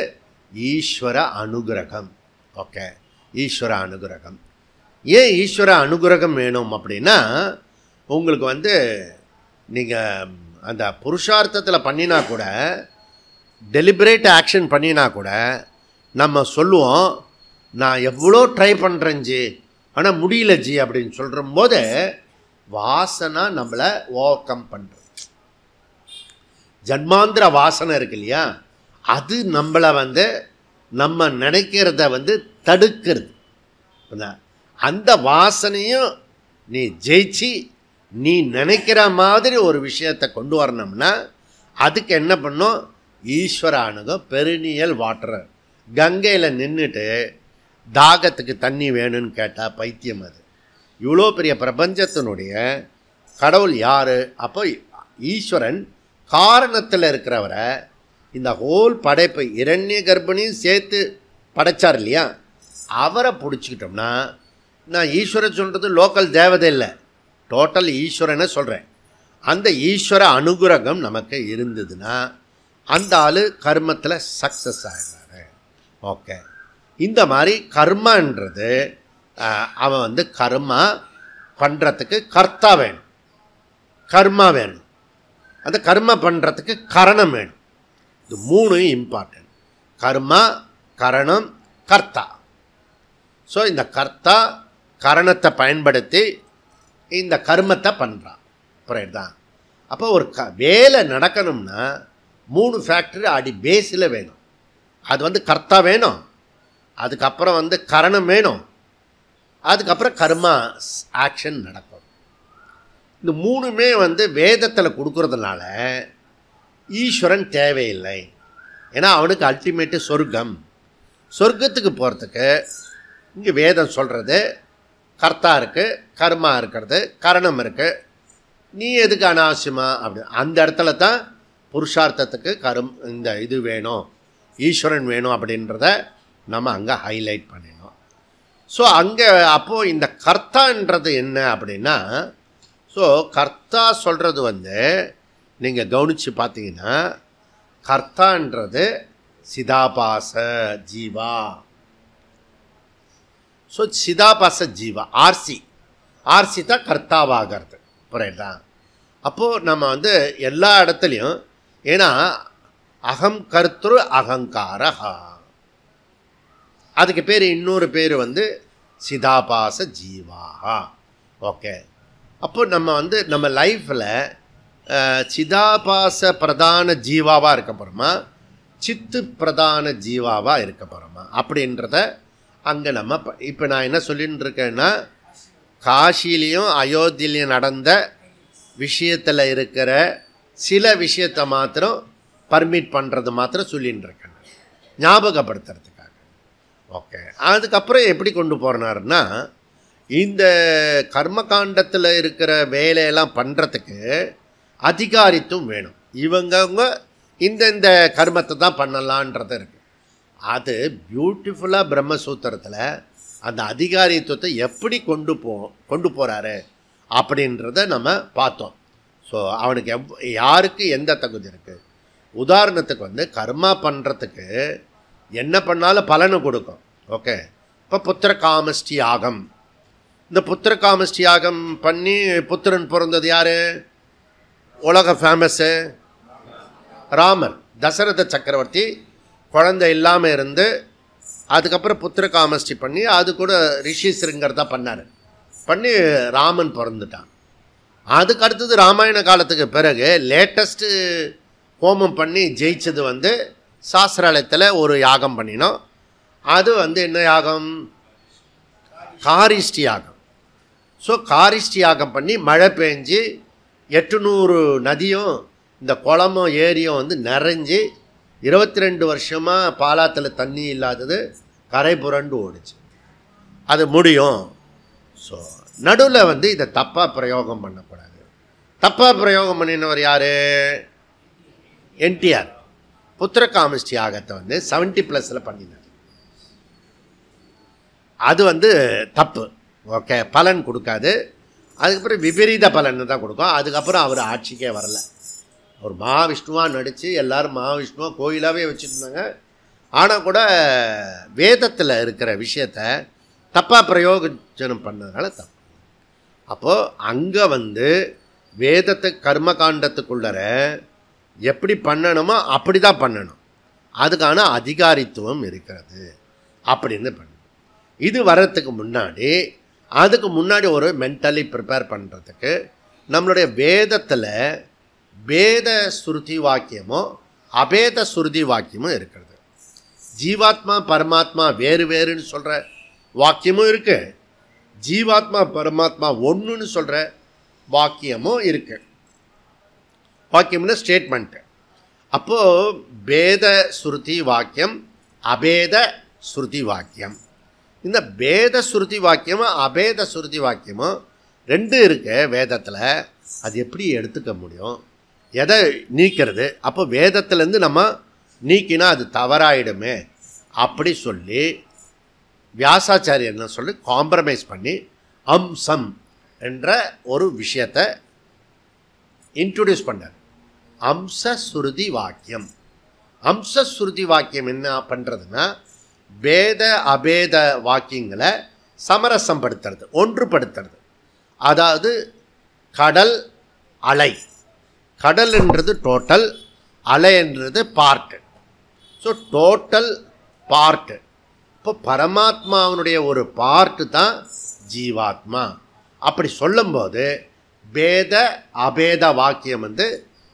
ஈஸ்வர அனுகிரகம். ஓகே, ஈஸ்வர அனுகிரகம். ஏன் ஈஸ்வர அனுகிரகம் வேணும் அப்படின்னா, உங்களுக்கு வந்து நீங்கள் அந்த புருஷார்த்தத்தில் பண்ணினா கூட, டெலிபரேட் ஆக்ஷன் பண்ணினா கூட நம்ம சொல்லுவோம், நான் எவ்வளோ ட்ரை பண்ணுறேன் ஜி, ஆனால் முடியல ஜி அப்படின்னு சொல்கிற போது வாசனை நம்மளை ஓவர் கம் பண்ணுறது. ஜன்மாந்திர வாசனை இருக்கு இல்லையா, அது நம்மளை வந்து நம்ம நினைக்கிறத வந்து தடுக்கிறது. அந்த வாசனையும் நீ ஜெயிச்சு நீ நினைக்கிற மாதிரி ஒரு விஷயத்தை கொண்டு வரணும்னா அதுக்கு என்ன பண்ணும், ஈஸ்வர அணுகம். பெருநியல் வாட்டர், கங்கையில் நின்றுட்டு தாகத்துக்கு தண்ணி வேணும்னு கேட்டால் பைத்தியம். அது இவ்வளோ பெரிய பிரபஞ்சத்தினுடைய கடவுள் யார்? அப்போ ஈஸ்வரன் காரணத்தில் இருக்கிறவரை இந்த ஹோல் படைப்பை இரண்ய கர்ப்பனையும் சேர்த்து படைச்சார் இல்லையா, அவரை பிடிச்சிக்கிட்டோம்னா, நான் ஈஸ்வரன் சொல்கிறது லோக்கல் தேவதை இல்லை, டோட்டல் ஈஸ்வரனை சொல்கிறேன். அந்த ஈஸ்வர அனுகிரகம் நமக்கு இருந்ததுன்னா அந்த ஆள் கர்மத்தில் சக்ஸஸ் ஆகிடுறாரு. ஓகே, இந்த மாதிரி கர்மான்றது அவன் வந்து கர்மா பண்ணுறதுக்கு கர்த்தா வேணும், கர்மா வேணும். அந்த கர்மா பண்ணுறதுக்கு கரணம் வேணும். இது 3 இம்பார்ட்டன்ட். கர்மா, கரணம், கர்த்தா. ஸோ இந்த கர்த்தா கரணத்தை பயன்படுத்தி இந்த கர்மத்தை பண்ணுறான். புரியுதா? அப்போ ஒரு வேலை நடக்கணும்னா 3 ஃபேக்டரி அடி பேஸில் வேணும். அது வந்து கர்த்தா வேணும், அதுக்கப்புறம் வந்து கரணம் வேணும், அதுக்கப்புறம் கர்மா ஆக்ஷன் நடக்கும். இந்த மூணுமே வந்து வேதத்தில் கொடுக்கறதுனால ஈஸ்வரன் தேவையில்லை. ஏன்னா அவனுக்கு அல்டிமேட்டு சொர்க்கம். சொர்க்கத்துக்கு போகிறதுக்கு இங்கே வேதம் சொல்கிறது கர்த்தா இருக்குது, கர்மா இருக்கிறது, கரணம் இருக்குது. நீ எதுக்கு அனாவசியமா அப்படி அந்த இடத்துல தான் புருஷார்த்தத்துக்கு இந்த இது வேணும், ஈஸ்வரன் வேணும் அப்படின்றத நம்ம அங்கே ஹைலைட் பண்ணினோம். ஸோ அங்கே அப்போது இந்த கர்த்தான்றது என்ன அப்படின்னா, ஸோ கர்த்தா சொல்கிறது வந்து நீங்கள் கவனித்து பார்த்தீங்கன்னா கர்த்தான்றது சிதாபாச ஜீவா. ஸோ சிதாபாச ஜீவா ஆர்சி தான் கர்த்தாவாகிறது. புரியுதா? அப்போது நம்ம வந்து எல்லா இடத்துலையும், ஏன்னா அகம் கர்த்திரு அகங்காரஹா, அதுக்கு பேர் இன்னொரு பேர் வந்து சிதாபாச ஜீவாஹா. ஓகே, அப்போ நம்ம வந்து நம்ம லைஃப்பில் சிதாபாச பிரதான ஜீவாவாக இருக்க போகிறோமா, சித்து பிரதான ஜீவாவாக இருக்க போகிறோமா அப்படின்றத அங்கே நம்ம இப்போ நான் என்ன சொல்லின்னு இருக்கேன்னா, காசிலையும் அயோத்தியிலையும் நடந்த விஷயத்தில் இருக்கிற சில விஷயத்தை மாத்திரம் பர்மிட் பண்ணுறது மாத்திரம் சொல்லின்னு இருக்கேன், ஞாபகப்படுத்துறதுக்காக. ஓகே, அதுக்கப்புறம் எப்படி கொண்டு போகிறாருன்னா, இந்த கர்மகாண்டத்தில் இருக்கிற வேலையெல்லாம் பண்ணுறதுக்கு அதிகாரித்துவம் வேணும். இவங்கவுங்க இந்த கர்மத்தை தான் பண்ணலான்றது இருக்குது. அது பியூட்டிஃபுல்லாக பிரம்மசூத்திரத்தில் அந்த அதிகாரித்துவத்தை எப்படி கொண்டு போகிறாரு அப்படின்றத நம்ம பார்த்தோம். ஸோ அவனுக்கு யாருக்கு எந்த தகுதி இருக்குது. உதாரணத்துக்கு வந்து கர்மா பண்ணுறதுக்கு என்ன பண்ணாலும் பலனை கொடுக்கும். ஓகே, இப்போ புத்திர காமஷ்டி யாகம், இந்த புத்திர காமஷ்டி யாகம் பண்ணி புத்திரன் பிறந்தது யார்? உலக ஃபேமஸ்ஸு ராமர். தசரத சக்கரவர்த்தி குழந்தை இல்லாமல் இருந்து அதுக்கப்புறம் புத்திர காமஷ்டி பண்ணி அது கூட ரிஷி சிருங்கர் தான் பண்ணி ராமன் பிறந்துட்டான். அதுக்கு அடுத்தது ராமாயண காலத்துக்கு பிறகு லேட்டஸ்ட்டு ஹோமம் பண்ணி ஜெயிச்சது வந்து சாஸ்திராலயத்தில் ஒரு யாகம் பண்ணினோம். அது வந்து என்ன யாகம்? காரிஷ்டி யாகம். ஸோ காரிஷ்டி யாகம் பண்ணி மழை பெஞ்சு 800 நதியும் இந்த குளமும் ஏரியும் வந்து நிறைஞ்சி 22 வருஷமாக பாலாத்தில் தண்ணி இல்லாதது கரை புரண்டு ஓடிச்சு. அது முடியும். ஸோ நடுவில் வந்து இதை தப்பாக பிரயோகம் பண்ணக்கூடாது. தப்பாக பிரயோகம் பண்ணினவர் யார்? என்டிஆர். புத்திர காமஷ்டி யாகத்தை வந்து 70+ பண்ணினார். அது வந்து தப்பு. ஓகே, பலன் கொடுக்காது. அதுக்கப்புறம் விபரீத பலன் தான் கொடுக்கும். அதுக்கப்புறம் அவர் ஆட்சிக்கே வரல. அவர் மகாவிஷ்ணுவாக நடித்து எல்லோரும் மகாவிஷ்ணுவாக கோயிலாகவே வச்சுருந்தாங்க. ஆனால் கூட வேதத்தில் இருக்கிற விஷயத்தை தப்பாக பிரயோஜனம் பண்ணதுனால தப்பு. அப்போது அங்கே வந்து வேதத்தை கர்மகாண்டத்துக்குள்ளற எப்படி பண்ணணுமோ அப்படி தான் பண்ணணும். அதுக்கான அதிகாரித்துவம் இருக்கிறது அப்படின்னு பண்ணணும். இது வர்றதுக்கு முன்னாடி அதுக்கு முன்னாடி ஒரு மென்டலி ப்ரிப்பேர் பண்ணுறதுக்கு நம்மளுடைய வேதத்தில் பேத ஸ்ருதி வாக்கியமும் அபேத ஸ்ருதி வாக்கியமும் இருக்கிறது. ஜீவாத்மா பரமாத்மா வேறு வேறுன்னு சொல்கிற வாக்கியமும் இருக்குது, ஜீவாத்மா பரமாத்மா ஒன்றுன்னு சொல்கிற வாக்கியமும் இருக்குது. வாக்கியம்னா ஸ்டேட்மெண்ட்டு. அப்போது பேத ஸ்ருதி வாக்கியம், அபேத ஸ்ருதி வாக்கியம். இந்த பேத ஸ்ருதி வாக்கியமும் அபேத ஸ்ருதி வாக்கியமும் ரெண்டு இருக்கு வேதத்தில். அது எப்படி எடுத்துக்க முடியும்? எதை நீக்கிறது? அப்போ வேதத்துலேருந்து நம்ம நீக்கினா அது தவறாயிடுமே அப்படி சொல்லி வியாசாச்சாரியர் என்ன சொல்லி காம்ப்ரமைஸ் பண்ணி அம்சம் என்ற ஒரு விஷயத்தை இன்ட்ரடியூஸ் பண்ணார். அம்சஸ்ருதி வாக்கியம். அம்சஸ்ருதி வாக்கியம் என்ன பண்ணுறதுன்னா, வேத அபேத வாக்கியங்களை சமரசப்படுத்துறது, ஒன்றுபடுத்துறது. அதாவது கடல் அலை, கடல்ன்றது டோட்டல், அலைன்றது பார்ட்டு. So total part. இப்போ பரமாத்மாவனுடைய ஒரு பார்ட்டு தான் ஜீவாத்மா. அப்படி சொல்லும்போது வேத அபேத வாக்கியம் வந்து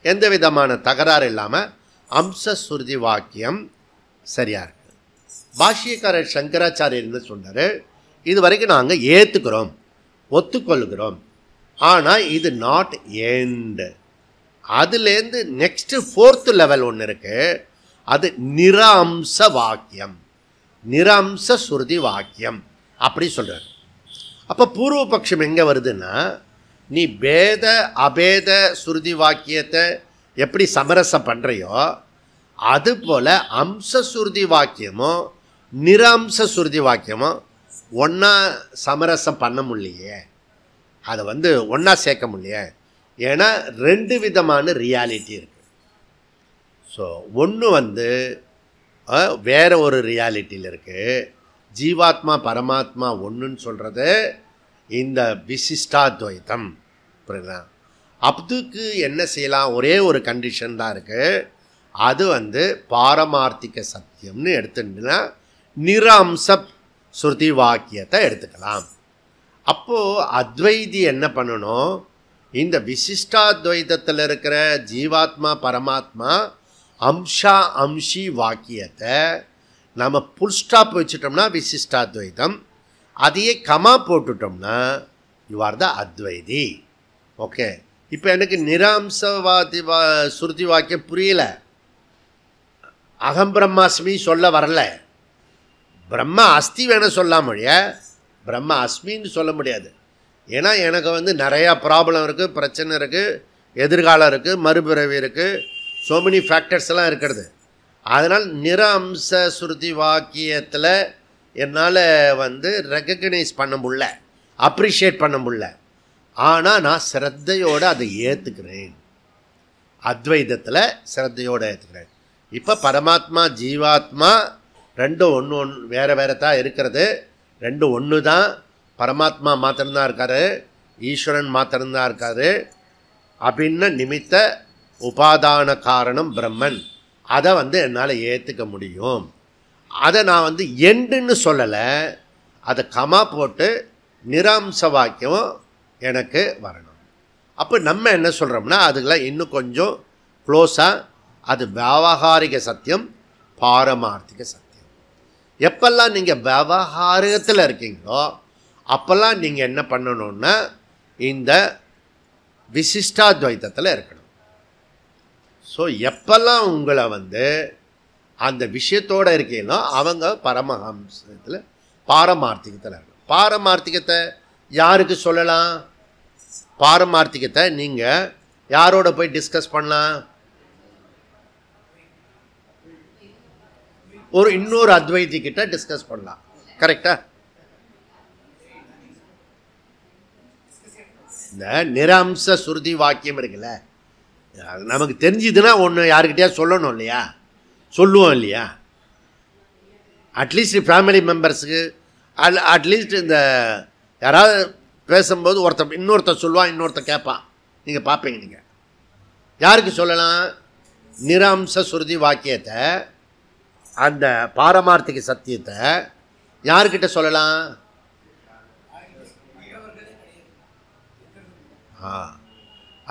எந்த விதமான தகராறு இல்லாமல் அம்சஸ்ருதி வாக்கியம் சரியாக இருக்குது. பாஷ்யக்காரர் சங்கராச்சாரியர் என்ன சொன்னார்? இது வரைக்கும் நாங்கள் ஏற்றுக்கிறோம், ஒத்துக்கொள்கிறோம். ஆனால் இது நாட் எண்ட். அதுலேருந்து நெக்ஸ்ட் 4th லெவல் ஒன்று இருக்குது, அது நிரம்ச வாக்கியம், நிரம்ச சுருதி வாக்கியம் அப்படி சொல்கிறார். அப்போ பூர்வபக்ஷம் எங்கே வருதுன்னா, நீ பேத அபேத சுருதி வாக்கியத்தை எப்படி சமரசம் பண்ணுறையோ அதுபோல் அம்ச சுருதி வாக்கியமோ நிரம்ச சுருதி வாக்கியமோ ஒன்றா சமரசம் பண்ண முடியலையே, அதை ஒன்றா சேர்க்க முடியலையே. ஏன்னா 2 விதமான ரியாலிட்டி இருக்குது. ஸோ ஒன்று வேற ஒரு ரியாலிட்டியில் இருக்குது. ஜீவாத்மா பரமாத்மா ஒன்றுன்னு சொல்கிறது இந்த விசிஷ்டாத்வைத்தம். புரியுதா? அதுக்கு என்ன செய்யலாம், ஒரே ஒரு கண்டிஷன் தான் இருக்குது, அது பாரமார்த்திக சத்தியம்னு எடுத்துட்டுனா நிரம்ச ஸ்ருதி வாக்கியத்தை எடுத்துக்கலாம். அப்போது அத்வைதி என்ன பண்ணணும், இந்த விசிஷ்டாத்வைதத்தில் இருக்கிற ஜீவாத்மா பரமாத்மா அம்சா அம்சி வாக்கியத்தை நம்ம புல் ஸ்டாப் வச்சுட்டோம்னா விசிஷ்டாத்வைதம், அதையே கமா போட்டுட்டோம்னா யூ ஆர் த அத்வைதி. ஓகே, இப்போ எனக்கு நிராம்சவாதி சுருதி வாக்கியம் புரியல, அகம் பிரம்மாஸ்மி சொல்ல வரல. பிரம்மா அஸ்தி வேணால் சொல்லலாம் மொழிய, பிரம்மா அஸ்மின்னு சொல்ல முடியாது. ஏன்னா எனக்கு நிறையா ப்ராப்ளம் இருக்குது, பிரச்சனை இருக்குது, எதிர்காலம் இருக்குது, மறுபிறவி இருக்குது, ஸோ மெனி ஃபேக்டர்ஸ் எல்லாம் இருக்கிறது. அதனால் நிரம்ச சுருதி வாக்கியத்தில் என்னால் ரெக்கக்னைஸ் பண்ண முடியல, அப்ரிஷியேட் பண்ண முடியல. ஆனால் நான் சிரத்தையோடு அதை ஏற்றுக்கிறேன், அத்வைதத்தில் சிரத்தையோடு ஏற்றுக்கிறேன். இப்போ பரமாத்மா ஜீவாத்மா ரெண்டும் ஒன்று வேறு வேறு தான் இருக்கிறது, ரெண்டும் ஒன்று தான். பரமாத்மா மாத்திரம்தான் இருக்கார், ஈஸ்வரன் மாத்திரம்தான் இருக்கார். அப்படின்னு நிமித்த உபாதான காரணம் பிரம்மன், அதை என்னால் ஏற்றுக்க முடியும். அதை நான் எண்டுன்னு சொல்லலை, அதை கமா போட்டு நிராம்ச வாக்கியம் எனக்கு வரணும். அப்போ நம்ம என்ன சொல்கிறோம்னா அதுக்கெல்லாம் இன்னும் கொஞ்சம் க்ளோஸாக அது வியாவகாரிக சத்தியம், பாரமார்த்திக சத்தியம். எப்பெல்லாம் நீங்கள் வியாவகாரிகத்தில் இருக்கீங்களோ அப்போல்லாம் நீங்கள் என்ன பண்ணணுன்னா இந்த விசிஷ்டாத்வைத்தத்தில் இருக்கணும். ஸோ எப்பெல்லாம் உங்களை அந்த விஷயத்தோடு இருக்கீங்களோ அவங்க பரமஹம்சத்தில் பாரமார்த்திகத்தில் இருக்கணும். பாரமார்த்திகத்தை யாருக்கு சொல்லலாம்? பாரமார்த்திகத்தை நீங்கள் யாரோட போய் டிஸ்கஸ் பண்ணலாம்? இன்னொரு அத்வைதி கிட்ட டிஸ்கஸ் பண்ணலாம். கரெக்டா? இந்த நிரம்ச சுருதி வாக்கியம் இருக்குல்ல, நமக்கு தெரிஞ்சுதுன்னா ஒன்று யாருக்கிட்டயா சொல்லணும் இல்லையா, சொல்லுவோம் இல்லையா? அட்லீஸ்ட் ஃபேமிலி மெம்பர்ஸுக்கு, அட்லீஸ்ட் இந்த யாராவது பேசும்போது இன்னொருத்தர் சொல்லுவான், இன்னொருத்தர் கேட்பான், நீங்கள் பார்ப்பீங்க. நீங்கள் யாருக்கு சொல்லலாம்? நிரம்ச சுருதி வாக்கியத்தை, அந்த பாரமார்த்திக சத்தியத்தை யாருக்கிட்ட சொல்லலாம்?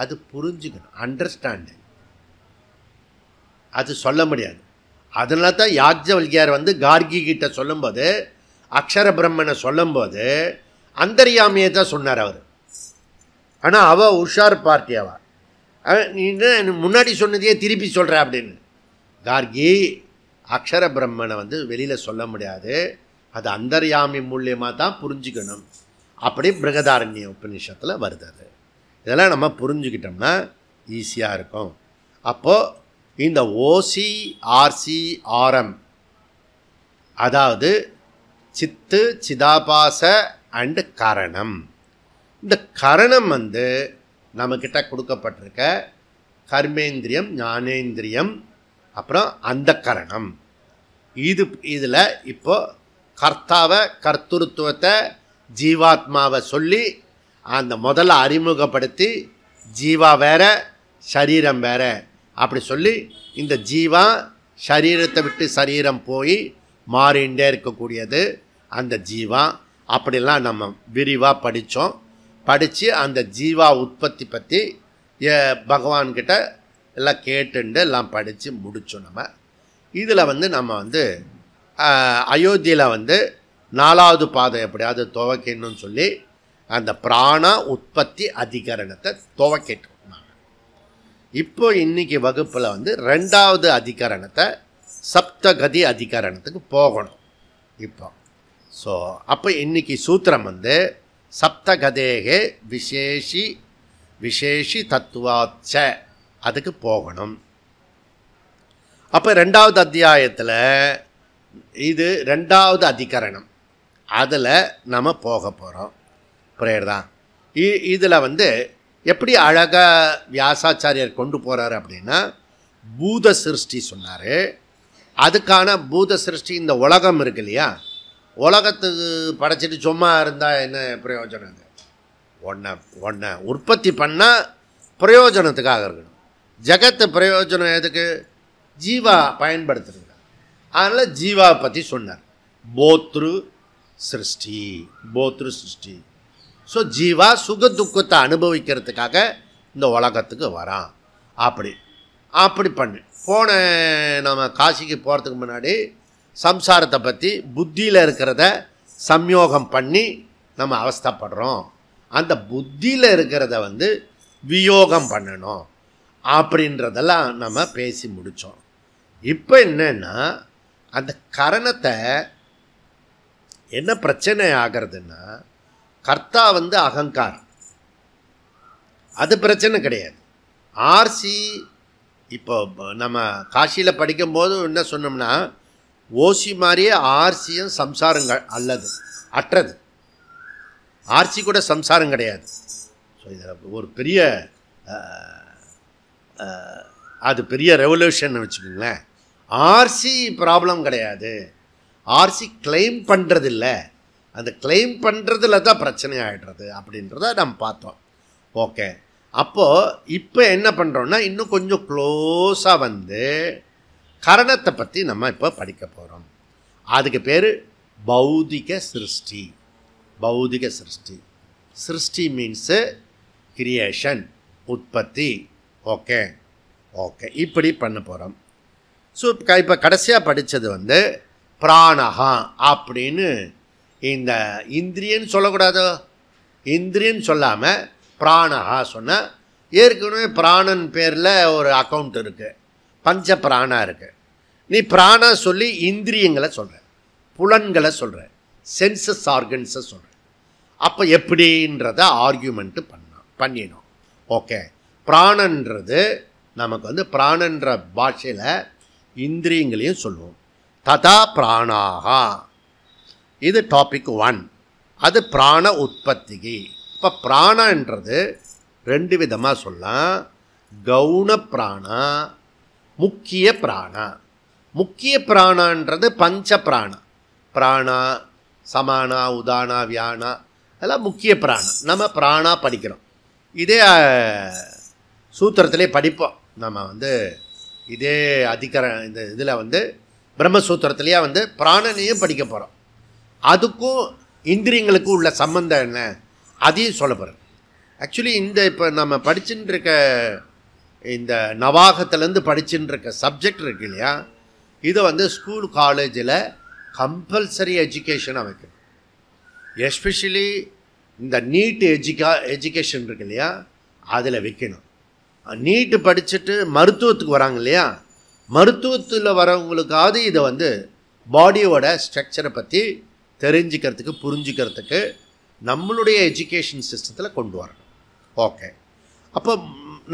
அது புரிஞ்சுக்கணும், அண்டர்ஸ்டாண்டிங். அது சொல்ல முடியாது. அதனால தான் யாஜ்ஞவல்கியார் கார்கி கிட்ட சொல்லும்போது, அக்ஷர பிரம்மனை சொல்லும்போது அந்தர்யாமியை தான் சொன்னார் அவர். ஆனால் அவள் உஷார் பார்ட்டி, நீ முன்னாடி சொன்னதையே திருப்பி சொல்கிற அப்படின்னு. கார்கி அக்ஷர பிரம்மனை வெளியில் சொல்ல முடியாது, அது அந்தர்யாமி மூலியமாக தான் புரிஞ்சுக்கணும். அப்படி பிருகதாரண்ய உபநிஷத்தில் வருது. அது இதெல்லாம் நம்ம புரிஞ்சுக்கிட்டோம்னா ஈஸியாக இருக்கும். அப்போது இந்த ஓசி ஆர்சி ஆரம், அதாவது சித்து சிதாபாச அண்டு கரணம். இந்த கரணம் நம்மக்கிட்ட கொடுக்கப்பட்டிருக்க கர்மேந்திரியம், ஞானேந்திரியம், அப்புறம் அந்த கரணம். இதில் இப்போ கர்த்தாவை, கர்த்தருத்துவத்தை, ஜீவாத்மாவை சொல்லி அந்த முதல்ல அறிமுகப்படுத்தி, ஜீவா வேற சரீரம் வேற அப்படி சொல்லி, இந்த ஜீவா சரீரத்தை விட்டு சரீரம் போய் மாறிண்டே இருக்கக்கூடியது அந்த ஜீவா. அப்படிலாம் நம்ம விரிவாக படித்தோம். படித்து அந்த ஜீவா உற்பத்தி பற்றி பகவான்கிட்ட எல்லாம் கேட்டுண்டு எல்லாம் படித்து முடித்தோம். நம்ம இதில் நம்ம அயோத்தியில் 4வது பாதை எப்படியாவது துவக்கணும்னு சொல்லி அந்த பிராண உற்பத்தி அதிகரணத்தை துவக்கிட்டோம். இப்போ இன்னைக்கு வகுப்பில் வந்து 2வது அதிகரணத்தை சப்தகதி அதிகரணத்துக்கு போகணும். இப்போ ஸோ அப்போ இன்னைக்கு சூத்திரம் வந்து சப்தகதேகே விசேஷி தத்துவாச்ச அதுக்கு போகணும். அப்போ 2வது அத்தியாயத்தில் இது 2வது அதிகரணம், அதில் நம்ம போக போகிறோம். புரியுறதா? இதில் வந்து எப்படி அழகாக வியாசாச்சாரியர் கொண்டு போகிறாரு அப்படின்னா, பூத சிருஷ்டி சொன்னார். அதுக்கான பூத சிருஷ்டி இந்த உலகம் இருக்கு இல்லையா, உலகத்துக்கு படைச்சிட்டு சும்மா இருந்தால் என்ன பிரயோஜனம்? ஒன்றை உற்பத்தி பண்ணால் பிரயோஜனத்துக்காக இருக்கணும். ஜகத்து பிரயோஜனம் எதுக்கு? ஜீவா பயன்படுத்துறது. அதனால் ஜீவாவை பற்றி சொன்னார். போத்ரு சிருஷ்டி. ஸோ ஜீவா சுக துக்கத்தை அனுபவிக்கிறதுக்காக இந்த உலகத்துக்கு வரான். அப்படி பண்ணு. நம்ம காசிக்கு போகிறதுக்கு முன்னாடி சம்சாரத்தை பற்றி புத்தியில் இருக்கிறத சம்யோகம் பண்ணி நம்ம அவஸ்தைப்படுறோம். அந்த புத்தியில் இருக்கிறத வந்து வியோகம் பண்ணணும் அப்படின்றதெல்லாம் நம்ம பேசி முடித்தோம். இப்போ என்னன்னா, அந்த கரணத்தை என்ன பிரச்சனை ஆகிறதுன்னா, கர்த்தா வந்து அகங்காரம், அது பிரச்சனை கிடையாது. ஆர்சி இப்போ நம்ம காசியில் படிக்கும்போது என்ன சொன்னோம்னா, ஓசி மாதிரியே ஆர்சியும் சம்சாரங்கள் அற்றது. ஆர்சி கூட சம்சாரம் கிடையாது. ஸோ இதில் ஒரு பெரிய அது பெரிய ரெவல்யூஷன் வச்சுக்கோங்களேன். ஆர்சி ப்ராப்ளம் கிடையாது. ஆர்சி கிளைம் பண்ணுறதில்ல, அந்த கிளைம் பண்ணுறதுல தான் பிரச்சனை ஆகிடுறது அப்படின்றத நம்ம பார்த்தோம். ஓகே, அப்போது இப்போ என்ன பண்ணுறோன்னா, இன்னும் கொஞ்சம் க்ளோஸாக வந்து கரணத்தை பற்றி நம்ம இப்போ படிக்க போகிறோம். அதுக்கு பேர் பௌதிக சிருஷ்டி. சிருஷ்டி மீன்ஸு கிரியேஷன், உற்பத்தி. ஓகே, இப்படி பண்ண போகிறோம். ஸோ இப்போ கடைசியாக படித்தது வந்து பிராணஹா அப்படின்னு. இந்த இந்திரியன்னு சொல்லக்கூடாதோ, இந்திரியன்னு சொல்லாமல் பிராணஹா சொன்னால், ஏற்கனவே பிராணன் பேரில் ஒரு அக்கௌண்ட் இருக்குது, பஞ்ச பிராணா இருக்குது. நீ பிராணா சொல்லி இந்திரியங்களை சொல்கிற, புலன்களை சொல்கிற, சென்சஸ் ஆர்கன்ஸை சொல்கிற. அப்போ எப்படின்றத ஆர்கியூமெண்ட்டு பண்ணினோம். ஓகே, பிராணன்றது நமக்கு வந்து பிராணன்ற பாஷையில் இந்திரியங்களையும் சொல்லுவோம். ததா பிராணாகா, இது டாபிக் 1. அது பிராண உற்பத்திக்கு. இப்போ பிராணன்றது 2 விதமாக சொல்லலாம். கவுன பிராணா, முக்கிய பிராணா. முக்கிய பிராணன்றது பஞ்ச பிராணா, சமானா, உதானா, வியானா, அதெல்லாம் முக்கிய பிராணம். நம்ம பிராணா படிக்கிறோம். இதே சூத்திரத்திலே படிப்போம். நம்ம வந்து இதே இந்த இதில் வந்து பிரம்மசூத்திரத்திலேயே வந்து பிராணனையும் படிக்க போகிறோம். அதுக்கும் இந்திரியங்களுக்கும் உள்ள சம்பந்தம் என்ன, அதையும் சொல்ல போகிறேன். ஆக்சுவலி இப்போ நம்ம படிச்சுட்டு இருக்க இந்த நவாகத்திலேருந்து படிச்சுட்டு இருக்க சப்ஜெக்ட் இருக்கு இல்லையா, இதை வந்து ஸ்கூல் காலேஜில் கம்பல்சரி எஜுகேஷனாக வைக்கணும். எஸ்பெஷலி இந்த நீட் எஜுகேஷன் இருக்கு இல்லையா, அதில் வைக்கணும். நீட்டு படிச்சுட்டு மருத்துவத்துக்கு வராங்க இல்லையா, மருத்துவத்தில் வரவங்களுக்காவது இதை வந்து பாடியோட ஸ்ட்ரக்சரை பற்றி தெரிஞ்சுக்கிறதுக்கு, புரிஞ்சுக்கிறதுக்கு நம்மளுடைய எஜுகேஷன் சிஸ்டத்தில் கொண்டு வரணும். ஓகே, அப்போ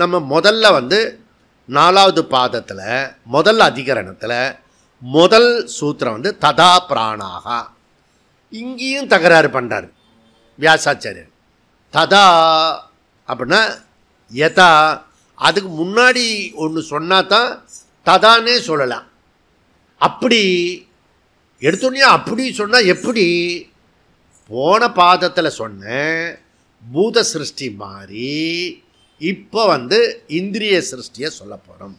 நம்ம முதல்ல வந்து 4வது பாதத்தில் முதல் அதிகரணத்தில் முதல் சூத்திரம் வந்து ததா பிராணாகா. இங்கேயும் தகராறு பண்ணுறாரு வியாசாச்சாரியர். ததா அப்படின்னா யதா, அதுக்கு முன்னாடி ஒன்று சொன்னால் தான் ததானே சொல்லலாம். அப்படி எடுத்தோன்னே அப்படி சொன்னால் எப்படி? போன பாதத்தில் சொன்னேன் பூத சிருஷ்டி மாதிரி இப்போ வந்து இந்திரிய சிருஷ்டியை சொல்ல போகிறோம்.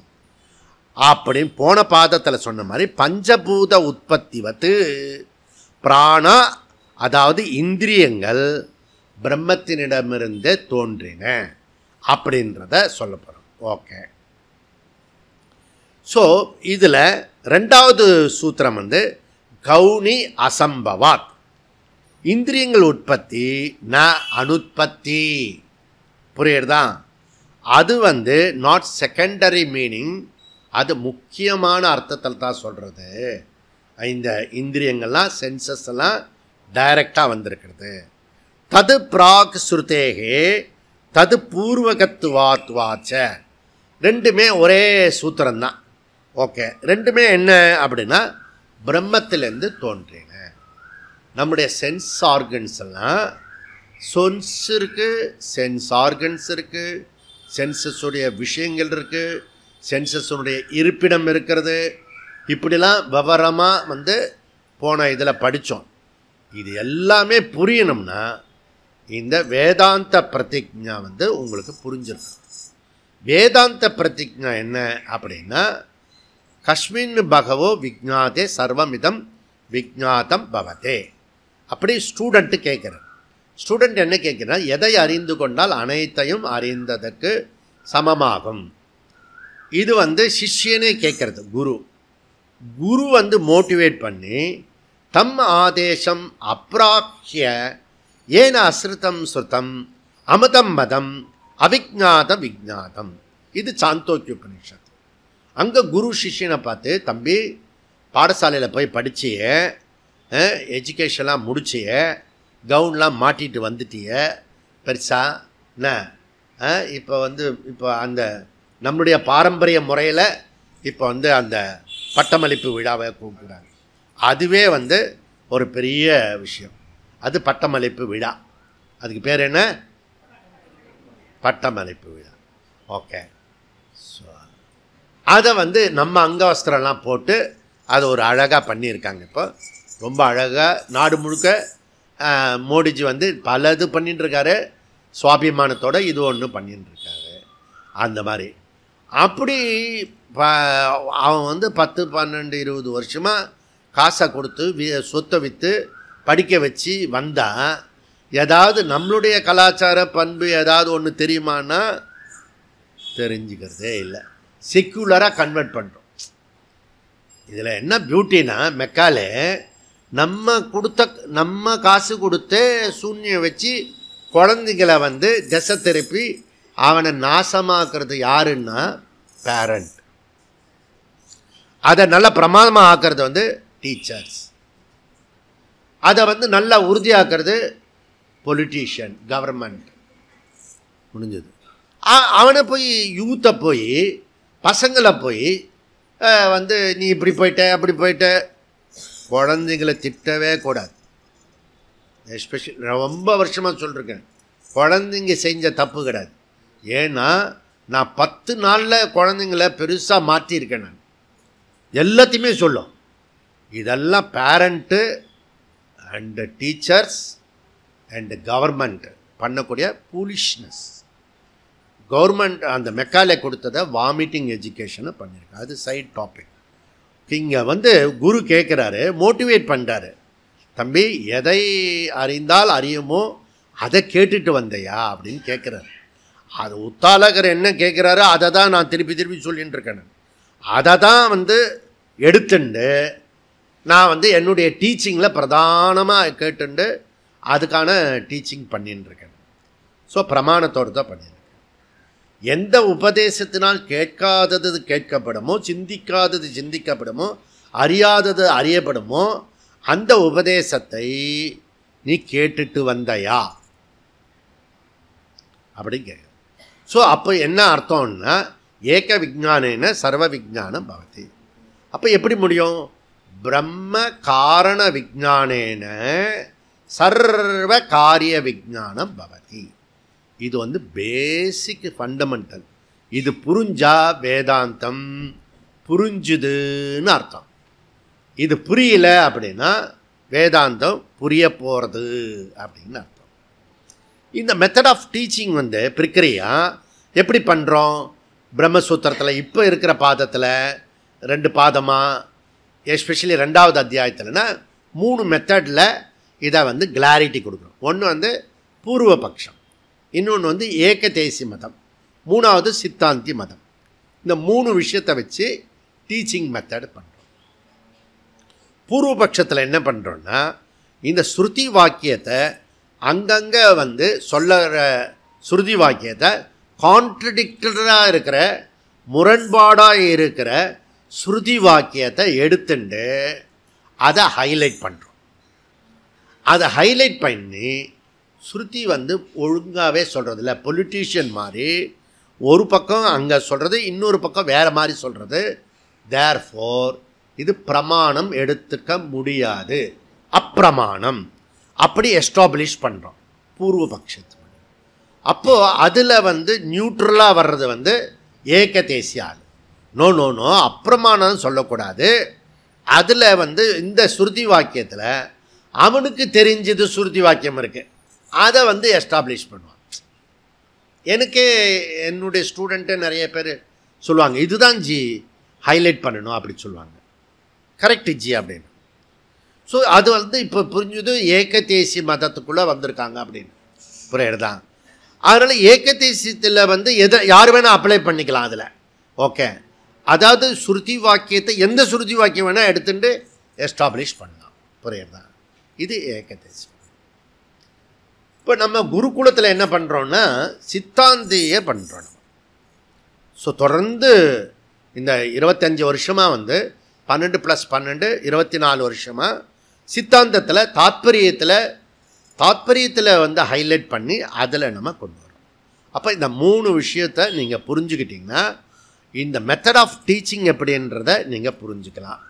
அப்படின்னு போன பாதத்தில் சொன்ன மாதிரி பஞ்சபூத உற்பத்தி வந்து பிராணா, அதாவது இந்திரியங்கள் பிரம்மத்தினிடமிருந்தே தோன்றின அப்படின்றத சொல்ல போகிறோம். ஓகே, ஸோ இதில் 2வது சூத்திரம் வந்து கௌனி அசம்பவாத். இந்திரியங்கள் உற்பத்தி ந அனுற்பத்தி. புரியுறதா? அது வந்து நாட் செகண்டரி மீனிங், அது முக்கியமான அர்த்தத்தில் தான் சொல்கிறது. இந்த இந்திரியங்கள்லாம் சென்சஸ் எல்லாம் டைரக்டாக வந்திருக்கிறது. தது பிராக் ஸ்ருதேகே தது பூர்வகத்துவாத்வாச்ச. ரெண்டுமே ஒரே சூத்திரம்தான். ஓகே, ரெண்டுமே என்ன அப்படின்னா பிரம்மத்திலேருந்து தோன்றின. நம்முடைய சென்ஸ் ஆர்கன்ஸ் எல்லாம் சொன்ஸ் இருக்குது, சென்ஸ் ஆர்கன்ஸ் இருக்குது, சென்சஸுடைய விஷயங்கள் இருக்குது, சென்சஸுடைய இருப்பிடம் இருக்கிறது. இப்படிலாம் விவரமாக வந்து போன இதில் படித்தோம். இது எல்லாமே புரியணும்னா இந்த வேதாந்த பிரதிஜ்ஞா வந்து உங்களுக்கு புரிஞ்சிருக்கும். வேதாந்த பிரதிஜ்ஞா என்ன அப்படின்னா கஸ்மின் பகவோ விஜ்ஞாதே சர்வமிதம் விஜ்ஞாதம் பவதே. அப்படி ஸ்டூடெண்ட்டு கேட்குறார். ஸ்டூடெண்ட் என்ன கேட்குறா? எதை அறிந்து கொண்டால் அனைத்தையும் அறிந்ததற்கு சமமாகும். இது வந்து சிஷ்யனே கேட்குறது. குரு வந்து மோட்டிவேட் பண்ணி தம் ஆதேசம் அப்ராக்கிய ஏன அஸ்ருதம் ஸ்ருதம் அமிர்தம் மதம் அவிஜ்ஞாத விஜ்ஞாதம். இது சாந்தோக்கிய உபனிஷத். அங்கே குரு சிஷ்யனை பார்த்து, தம்பி பாடசாலையில் போய் படிச்சிய, எஜுகேஷன்லாம் முடிச்சிய, கவுன்லாம் மாட்டிட்டு வந்துட்டிய, பெருசா என்ன இப்போ வந்து இப்போ அந்த நம்முடைய பாரம்பரிய முறையில் இப்போ வந்து அந்த பட்டமளிப்பு விழாவை கூப்பிடுறாங்க. அதுவே வந்து ஒரு பெரிய விஷயம். அது பட்டமளிப்பு விழா. அதுக்கு பேர் என்ன? பட்டமளிப்பு விழா. ஓகே. ஸோ அதை வந்து நம்ம அங்கவஸ்திரம்லாம் போட்டு அதை ஒரு அழகாக பண்ணியிருக்காங்க. இப்போ ரொம்ப அழகாக நாடு முழுக்க மோடிஜி வந்து பலது பண்ணிட்டுருக்காரு. சுவாபிமானத்தோடு இது ஒன்று பண்ணிட்டுருக்காரு. அந்த மாதிரி அப்படி அவன் வந்து 10, 12, 20 வருஷமாக காசை கொடுத்து சொத்தை விற்று படிக்க வச்சு வந்தால் ஏதாவது நம்மளுடைய கலாச்சார பண்பு ஏதாவது ஒன்று தெரியுமான்னா தெரிஞ்சுக்கிறதே இல்லை. செக்குலராக கன்வெர்ட் பண்ணுறோம். இதில் என்ன பியூட்டினா, மெக்காலே நம்ம காசு கொடுத்து சூன்யம் வச்சு குழந்தைங்களை வந்து திசை திருப்பி அவனை நாசமாக்குறது யாருன்னா பேரண்ட். அதை நல்ல பிரமாதமாக ஆக்கிறது வந்து டீச்சர்ஸ். அதை வந்து நல்லா உறுதியாக்குறது பொலிட்டீஷியன், கவர்மெண்ட். முடிஞ்சது. அவனை போய் யூத்தை போய் பசங்களை போய் வந்து நீ இப்படி போயிட்ட அப்படி போயிட்ட. குழந்தைங்களை திட்டவே கூடாது. எஸ்பெஷலி ரொம்ப வருஷமாக சொல்லிருக்கேன், குழந்தைங்க செஞ்ச தப்பு கிடையாது. ஏன்னா நான் 10 நாளில் குழந்தைங்கள பெருசாக மாற்றியிருக்கேன். நான் எல்லாத்தையுமே சொல்லும். இதெல்லாம் parent and teachers and government பண்ணக்கூடிய ஃபூலிஷ்னஸ். கவர்மெண்ட் அந்த மெக்காலே கொடுத்ததை வாமிட்டிங் எஜுகேஷனை பண்ணியிருக்கேன். அது சைட் டாபிக். இங்கே வந்து குரு கேட்குறாரு, மோட்டிவேட் பண்ணுறாரு. தம்பி எதை அறிந்தால் அறியுமோ அதை கேட்டுட்டு வந்தையா அப்படின்னு கேட்குறாரு. அது உத்தாலகர் என்ன கேட்குறாரு அதை தான் நான் திருப்பி சொல்லிகிட்டு இருக்கேன். அதை தான் வந்து எடுத்துண்டு நான் வந்து என்னுடைய டீச்சிங்கில் பிரதானமாக கேட்டுண்டு அதுக்கான டீச்சிங் பண்ணின்னு இருக்கேன். ஸோ பிரமாணத்தோடு தான் பண்ணியிருக்கேன். எந்த உபதேசத்தினால் கேட்காதது கேட்கப்படுமோ, சிந்திக்காதது சிந்திக்கப்படுமோ, அறியாதது அறியப்படுமோ அந்த உபதேசத்தை நீ கேட்டுட்டு வந்தையா அப்படின்னு கேட்க. ஸோ அப்போ என்ன அர்த்தம்னா ஏக விஜானேன சர்வ விஜானம் பவதி. அப்போ எப்படி முடியும்? பிரம்ம காரண விஜானேன சர்வ காரிய விஜானம் பவதி. இது வந்து பேசிக் ஃபண்டமெண்டல். இது புரிஞ்சா வேதாந்தம் புரிஞ்சுதுன்னு அர்த்தம். இது புரியல அப்படின்னா வேதாந்தம் புரிய போகிறது அப்படின்னு அர்த்தம். இந்த மெத்தட் ஆஃப் டீச்சிங் வந்து பிரக்கிரியா எப்படி பண்ணுறோம்? பிரம்மசூத்திரத்தில் இப்போ இருக்கிற பாதத்தில் 2 பாதமாக, எஸ்பெஷலி 2வது அத்தியாயத்தில்னா 3 மெத்தடில் இதை வந்து கிளாரிட்டி கொடுக்குறோம். ஒன்று வந்து பூர்வபக்ஷம், இன்னொன்று வந்து ஏகதேசி மதம், 3வது சித்தாந்தி மதம். இந்த 3 விஷயத்தை வச்சு டீச்சிங் மெத்தட் பண்ணுறோம். பூர்வபக்ஷத்தில் என்ன பண்ணுறோன்னா இந்த ஸ்ருதி வாக்கியத்தை அங்கங்கே வந்து சொல்லுற ஸ்ருதி வாக்கியத்தை கான்ட்ரடிக்டடாக இருக்கிற முரண்பாடாக இருக்கிற ஸ்ருதி வாக்கியத்தை எடுத்துட்டு அதை ஹைலைட் பண்ணுறோம். அதை ஹைலைட் பண்ணி ஸ்ருதி வந்து ஒழுங்காகவே சொல்கிறதில்ல. பொலிட்டீஷியன் மாதிரி ஒரு பக்கம் அங்கே சொல்கிறது, இன்னொரு பக்கம் வேறு மாதிரி சொல்கிறது. தேர்ஃபோர் இது பிரமாணம் எடுத்துக்க முடியாது, அப்பிரமாணம் அப்படி எஸ்டாப்ளிஷ் பண்ணுறோம் பூர்வ பட்சத்து. அப்போது அதில் வந்து நியூட்ரலாக வர்றது வந்து ஏகதேசியால். நோ நோ நோ, அப்பிரமாணம் சொல்லக்கூடாது. அதில் வந்து இந்த ஸ்ருதி வாக்கியத்தில் அவனுக்கு தெரிஞ்சது ஸ்ருதி வாக்கியம் இருக்குது, அதை வந்து எஸ்டாப்ளிஷ் பண்ணுவான். எனக்கு என்னுடைய ஸ்டூடெண்ட்டே நிறைய பேர் சொல்லுவாங்க, இதுதான் ஜி ஹைலைட் பண்ணணும் அப்படி சொல்லுவாங்க. கரெக்டு ஜி அப்படின்னு. ஸோ அது வந்து இப்போ புரிஞ்சுது, ஏகதேசி மதத்துக்குள்ளே வந்திருக்காங்க அப்படின்னு புரியுதுதான். அதனால் ஏகதேசியத்தில் வந்து யார் வேணால் அப்ளை பண்ணிக்கலாம் அதில். ஓகே, அதாவது ஸ்ருதி வாக்கியத்தை எந்த ஸ்ருதி வாக்கியம் வேணால் எடுத்துட்டு எஸ்டாப்ளிஷ் பண்ணலாம். புரியுதுதான். இது ஏகதேசி. இப்போ நம்ம குருகுலத்தில் என்ன பண்ணுறோன்னா சித்தாந்தியை பண்ணுறோம். ஸோ தொடர்ந்து இந்த 25 வருஷமாக வந்து 12 + 12 24 வருஷமாக சித்தாந்தத்தில் தாத்பரியத்தில் வந்து ஹைலைட் பண்ணி அதில் நம்ம கொண்டு வரோம். அப்போ இந்த 3 விஷயத்தை நீங்கள் புரிஞ்சுக்கிட்டிங்கன்னா இந்த மெத்தட் ஆஃப் டீச்சிங் எப்படின்றத நீங்கள் புரிஞ்சுக்கலாம்.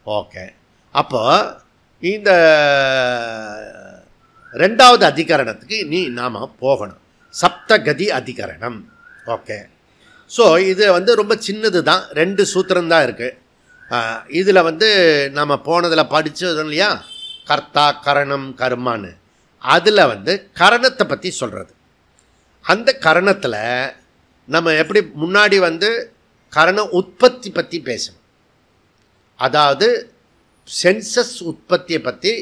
ஓகே, அப்போ இந்த 2வது அதிகரணத்துக்கு நாம் போகணும். சப்தகதி அதிகரணம். ஓகே, ஸோ இது வந்து ரொம்ப சின்னது தான், 2 சூத்திரம்தான் இருக்குது. இதில் வந்து நம்ம போனதில் படித்தது இல்லையா, கர்த்தா கரணம் கர்மான்னு. அதில் வந்து கரணத்தை பற்றி சொல்கிறது. அந்த கரணத்தில் நம்ம எப்படி முன்னாடி வந்து கரண உற்பத்தி பற்றி பேசணும். அதாவது சென்சஸ் உற்பத்தியை பற்றி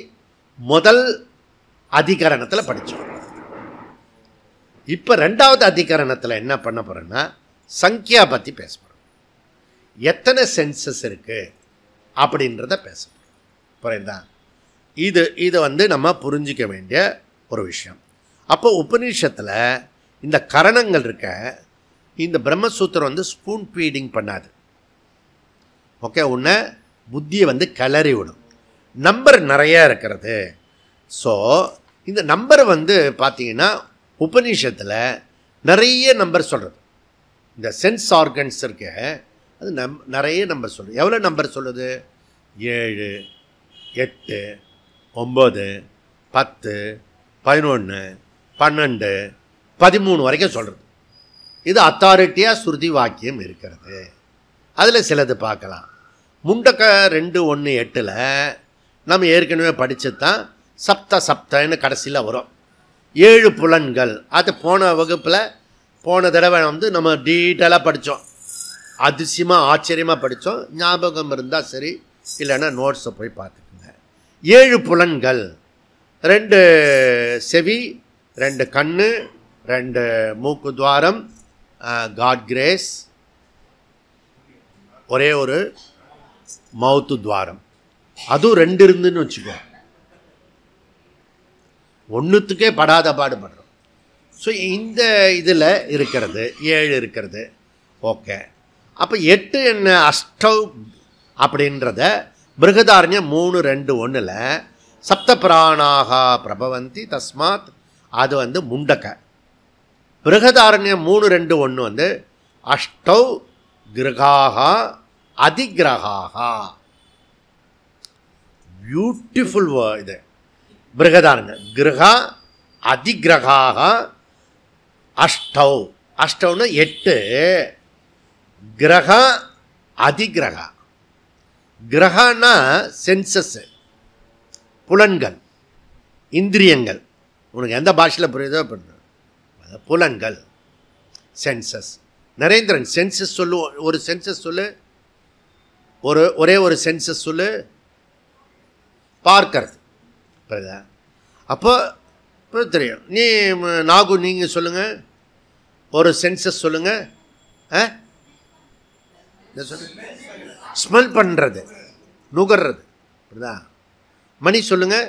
முதல் அதிகரணத்தில் படித்தோம். இப்போ 2வது அதிகரணத்தில் என்ன பண்ண போகிறோன்னா சங்கியா பற்றி பேச போகிறோம். எத்தனை சென்சஸ் இருக்குது அப்படின்றத பேச போகிறோம். புரியுதா? இது வந்து நம்ம புரிஞ்சிக்க வேண்டிய ஒரு விஷயம். அப்போ உபநிஷத்தில் இந்த கரணங்கள் இருக்க, இந்த பிரம்மசூத்திரம் வந்து ஸ்பூன் ஃபீடிங் பண்ணாது. ஓகே, உன்னை புத்தியை வந்து கிளறி விடும். நம்பர் நிறையா இருக்கிறது. ஸோ இந்த நம்பர் வந்து பார்த்தீங்கன்னா உபநிஷத்தில் நிறைய நம்பர் சொல்கிறது. இந்த சென்ஸ் ஆர்கன்ஸ் இருக்கு, அது நிறைய நம்பர் சொல்லுது. எவ்வளோ நம்பர் சொல்லுது? 7, 8, 9, 10, 11, 12, 13 வரைக்கும் சொல்கிறது. இது அத்தாரிட்டியாக ஸ்ருதி வாக்கியம் இருக்கிறது. அதில் சிலது பார்க்கலாம். முண்டக்க 2:1:8 நம்ம ஏற்கனவே படித்து தான் சப்தன்னு கடைசியில் வரும். 7 புலன்கள். அது போன வகுப்பில் போன தடவை வந்து நம்ம டீட்டெயிலாக படித்தோம். அதிசயமாக ஆச்சரியமாக படித்தோம். ஞாபகம் இருந்தால் சரி, இல்லைன்னா நோட்ஸை போய் பார்த்துக்குங்க. 7 புலன்கள், 2 செவி, 2 கண்ணு, 2 மூக்கு துவாரம், காட் கிரேஸ், ஒரே ஒரு மவுத்து துவாரம். அதுவும் 2 இருந்துன்னு வச்சுக்கோ, ஒன்றுத்துக்கே படாத பாடுபடுறோம். ஸோ இந்த இதில் இருக்கிறது 7 இருக்கிறது. ஓகே, அப்போ 8 என்ன? அஷ்டவ் அப்படின்றத பிருகதாரண்யம் 3:2:1 சப்த பிராணாகா பிரபவந்தி தஸ்மாத், அது வந்து முண்டக்க. பிருகதாரண்யம் 3:2:1 வந்து அஷ்டவ் கிரகாகா அதிகிரகாகா. பியூட்டிஃபுல் இது பிருகதாரண்யம். கிரகா அதிகிரகாக அஷ்டவ். அஷ்டவ்னா 8, கிரக அதிகிரகா. கிரகனா சென்சஸ், புலன்கள், இந்திரியங்கள். உனக்கு எந்த பாஷையில் புரியுதோ பண்ண புலன்கள், சென்சஸ். நரேந்திரன் சென்சஸ் சொல்லு, ஒரு சென்சஸ் சொல்லு, ஒரே ஒரு சென்சஸ் சொல்லு. பார்க்கறது. புரியுதா? அப்போ தெரியும். நாகு நீங்கள் சொல்லுங்கள், ஒரு சென்சஸ் சொல்லுங்கள். ஸ்மெல் பண்ணுறது, நுகர்றது. புரியுதா? மணி சொல்லுங்கள்.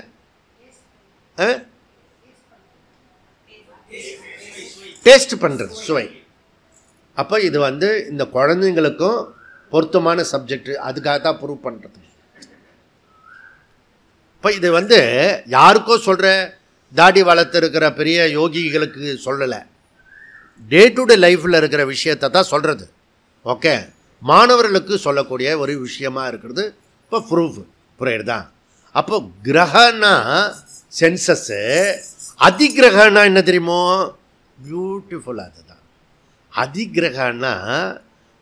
டேஸ்ட் பண்ணுறது, சுவை. அப்போ இது வந்து இந்த குழந்தைங்களுக்கும் பொருத்தமான சப்ஜெக்ட், அதுக்காக தான் ப்ரூவ் பண்ணுறது. இப்போ இது வந்து யாருக்கோ சொல்கிற தாடி வளர்த்துருக்கிற பெரிய யோகிகளுக்கு சொல்லலை, டே டு டே லைஃப்பில் இருக்கிற விஷயத்தை தான் சொல்கிறது. ஓகே, மாணவர்களுக்கு சொல்லக்கூடிய ஒரு விஷயமா இருக்கிறது இப்போ ப்ரூஃப், புரியுதுதான். அப்போ கிரகனா சென்சஸ்ஸு, அதிகிரகனா என்ன தெரியுமோ, பியூட்டிஃபுல். அதுதான் அதிகிரகனா,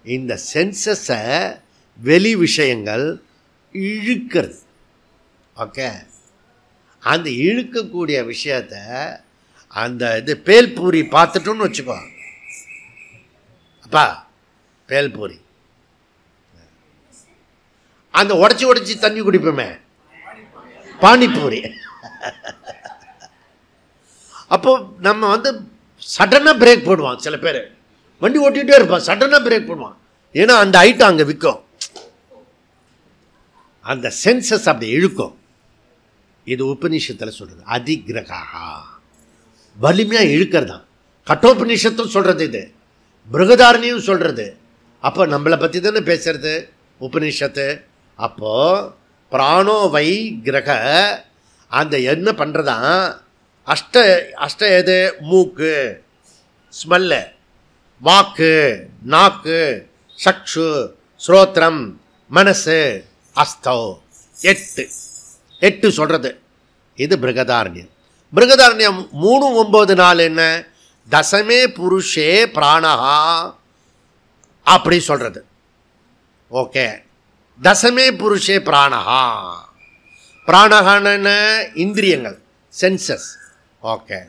இந்த சென்சஸை வெளி விஷயங்கள் இழுக்கிறது. ஓகே, அந்த இழுக்கக்கூடிய விஷயத்த அந்த இது பேல்பூரி பார்த்துட்டோன்னு வச்சுக்கோ, அப்பா பேல்பூரி அந்த உடச்சி தண்ணி குடிப்போமே பானிபூரி. அப்போ நம்ம வந்து சடனாக பிரேக் போடுவான். சில பேர் வண்டி ஓட்டிகிட்டே இருப்பான், சடனாக பிரேக் போடுவான். ஏன்னா அந்த ஐட்டம் அங்கே விற்கும், அந்த சென்சஸ் அப்படி இழுக்கும். இது உபநிஷத்தில் சொல்கிறது அதிகிரகா, வலிமையாக இழுக்கிறது தான். கட்டோபநிஷத்தும் சொல்கிறது, இது பிருகதாரணியும் சொல்கிறது. அப்போ நம்மளை பற்றி தானே பேசுறது உபநிஷத்து. அப்போது பிராணோ வை கிரக, அந்த என்ன பண்ணுறதான் அஷ்ட எது, மூக்கு ஸ்மெல்லு, வாக்கு நாக்கு, சக்ஷு ஸ்ரோத்ரம், மனசு, அஸ்தோ, 8 சொல்கிறது. இது பிருகதாரண்யம். பிருகதாரண்யம் 3:9 என்ன, தசமே புருஷே பிராணஹா அப்படி சொல்கிறது. ஓகே, தசமே புருஷே பிராணஹா. பிராணஹான இந்திரியங்கள், சென்சஸ். ஓகே,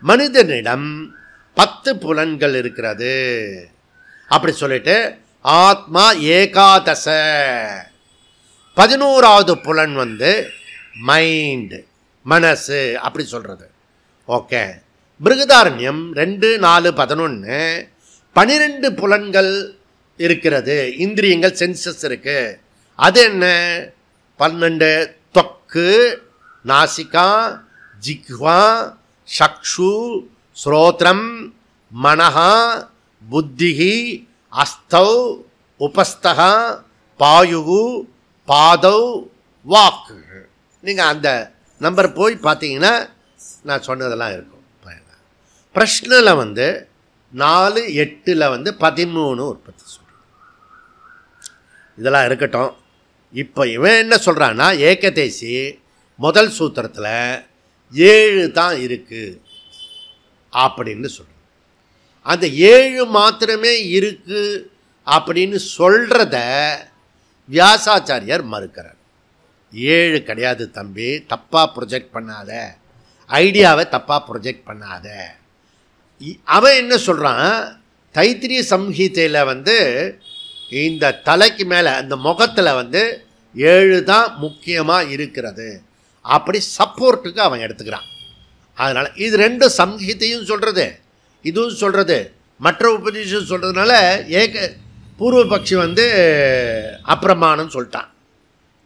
மனிதனிடம் 10 புலன்கள் இருக்கிறது அப்படி சொல்லிட்டு ஆத்மா ஏகாதச, 11வது புலன் வந்து மைண்ட், மனசு அப்படி சொல்கிறது. ஓகே, பிருகதாரண்யம் 2, 4, 11 12 புலன்கள் இருக்கிறது, இந்திரியங்கள், சென்சஸ் இருக்கு. அது என்ன 12, தொக்கு, நாசிகா, ஜிஹ்வா, சக்ஷு, ஸ்ரோத்ரம், மனஹா, புத்திஹி, அஸ்தௌ, உபஸ்தகா, பாயுகு, பாதௌ, வாக்கு. நீங்கள் அந்த நம்பர் போய் பார்த்தீங்கன்னா நான் சொன்னதெல்லாம் இருக்கும். பிரஷ்னில் வந்து 4, 8 வந்து 13 உற்பத்தி சொல்கிறேன். இதெல்லாம் இருக்கட்டும். இப்போ இவன் என்ன சொல்கிறான்னா, ஏகதேசி முதல் சூத்திரத்தில் 7 தான் இருக்குது அப்படின்னு சொல்கிறான். அந்த 7 மாத்திரமே இருக்குது அப்படின்னு சொல்கிறத வியாசாச்சாரியார் மறுக்கிறார். 7 கிடையாது தம்பி, தப்பாக ப்ரொஜெக்ட் பண்ணாத, ஐடியாவை தப்பாக ப்ரொஜெக்ட் பண்ணாத. அவன் என்ன சொல்கிறான், தைத்திரிய சம்ஹிதையில் வந்து இந்த தலைக்கு மேலே அந்த முகத்தில் வந்து 7 தான் முக்கியமாக இருக்கிறது அப்படி சப்போர்ட்டுக்கு அவன் எடுத்துக்கிறான். அதனால் இது 2 சம்ஹிதையும் சொல்கிறது, இதுவும் சொல்கிறது, மற்ற உபநிஷம் சொல்கிறதுனால பூர்வபக்ஷி வந்து அப்பிரமாணம் சொல்லிட்டான்.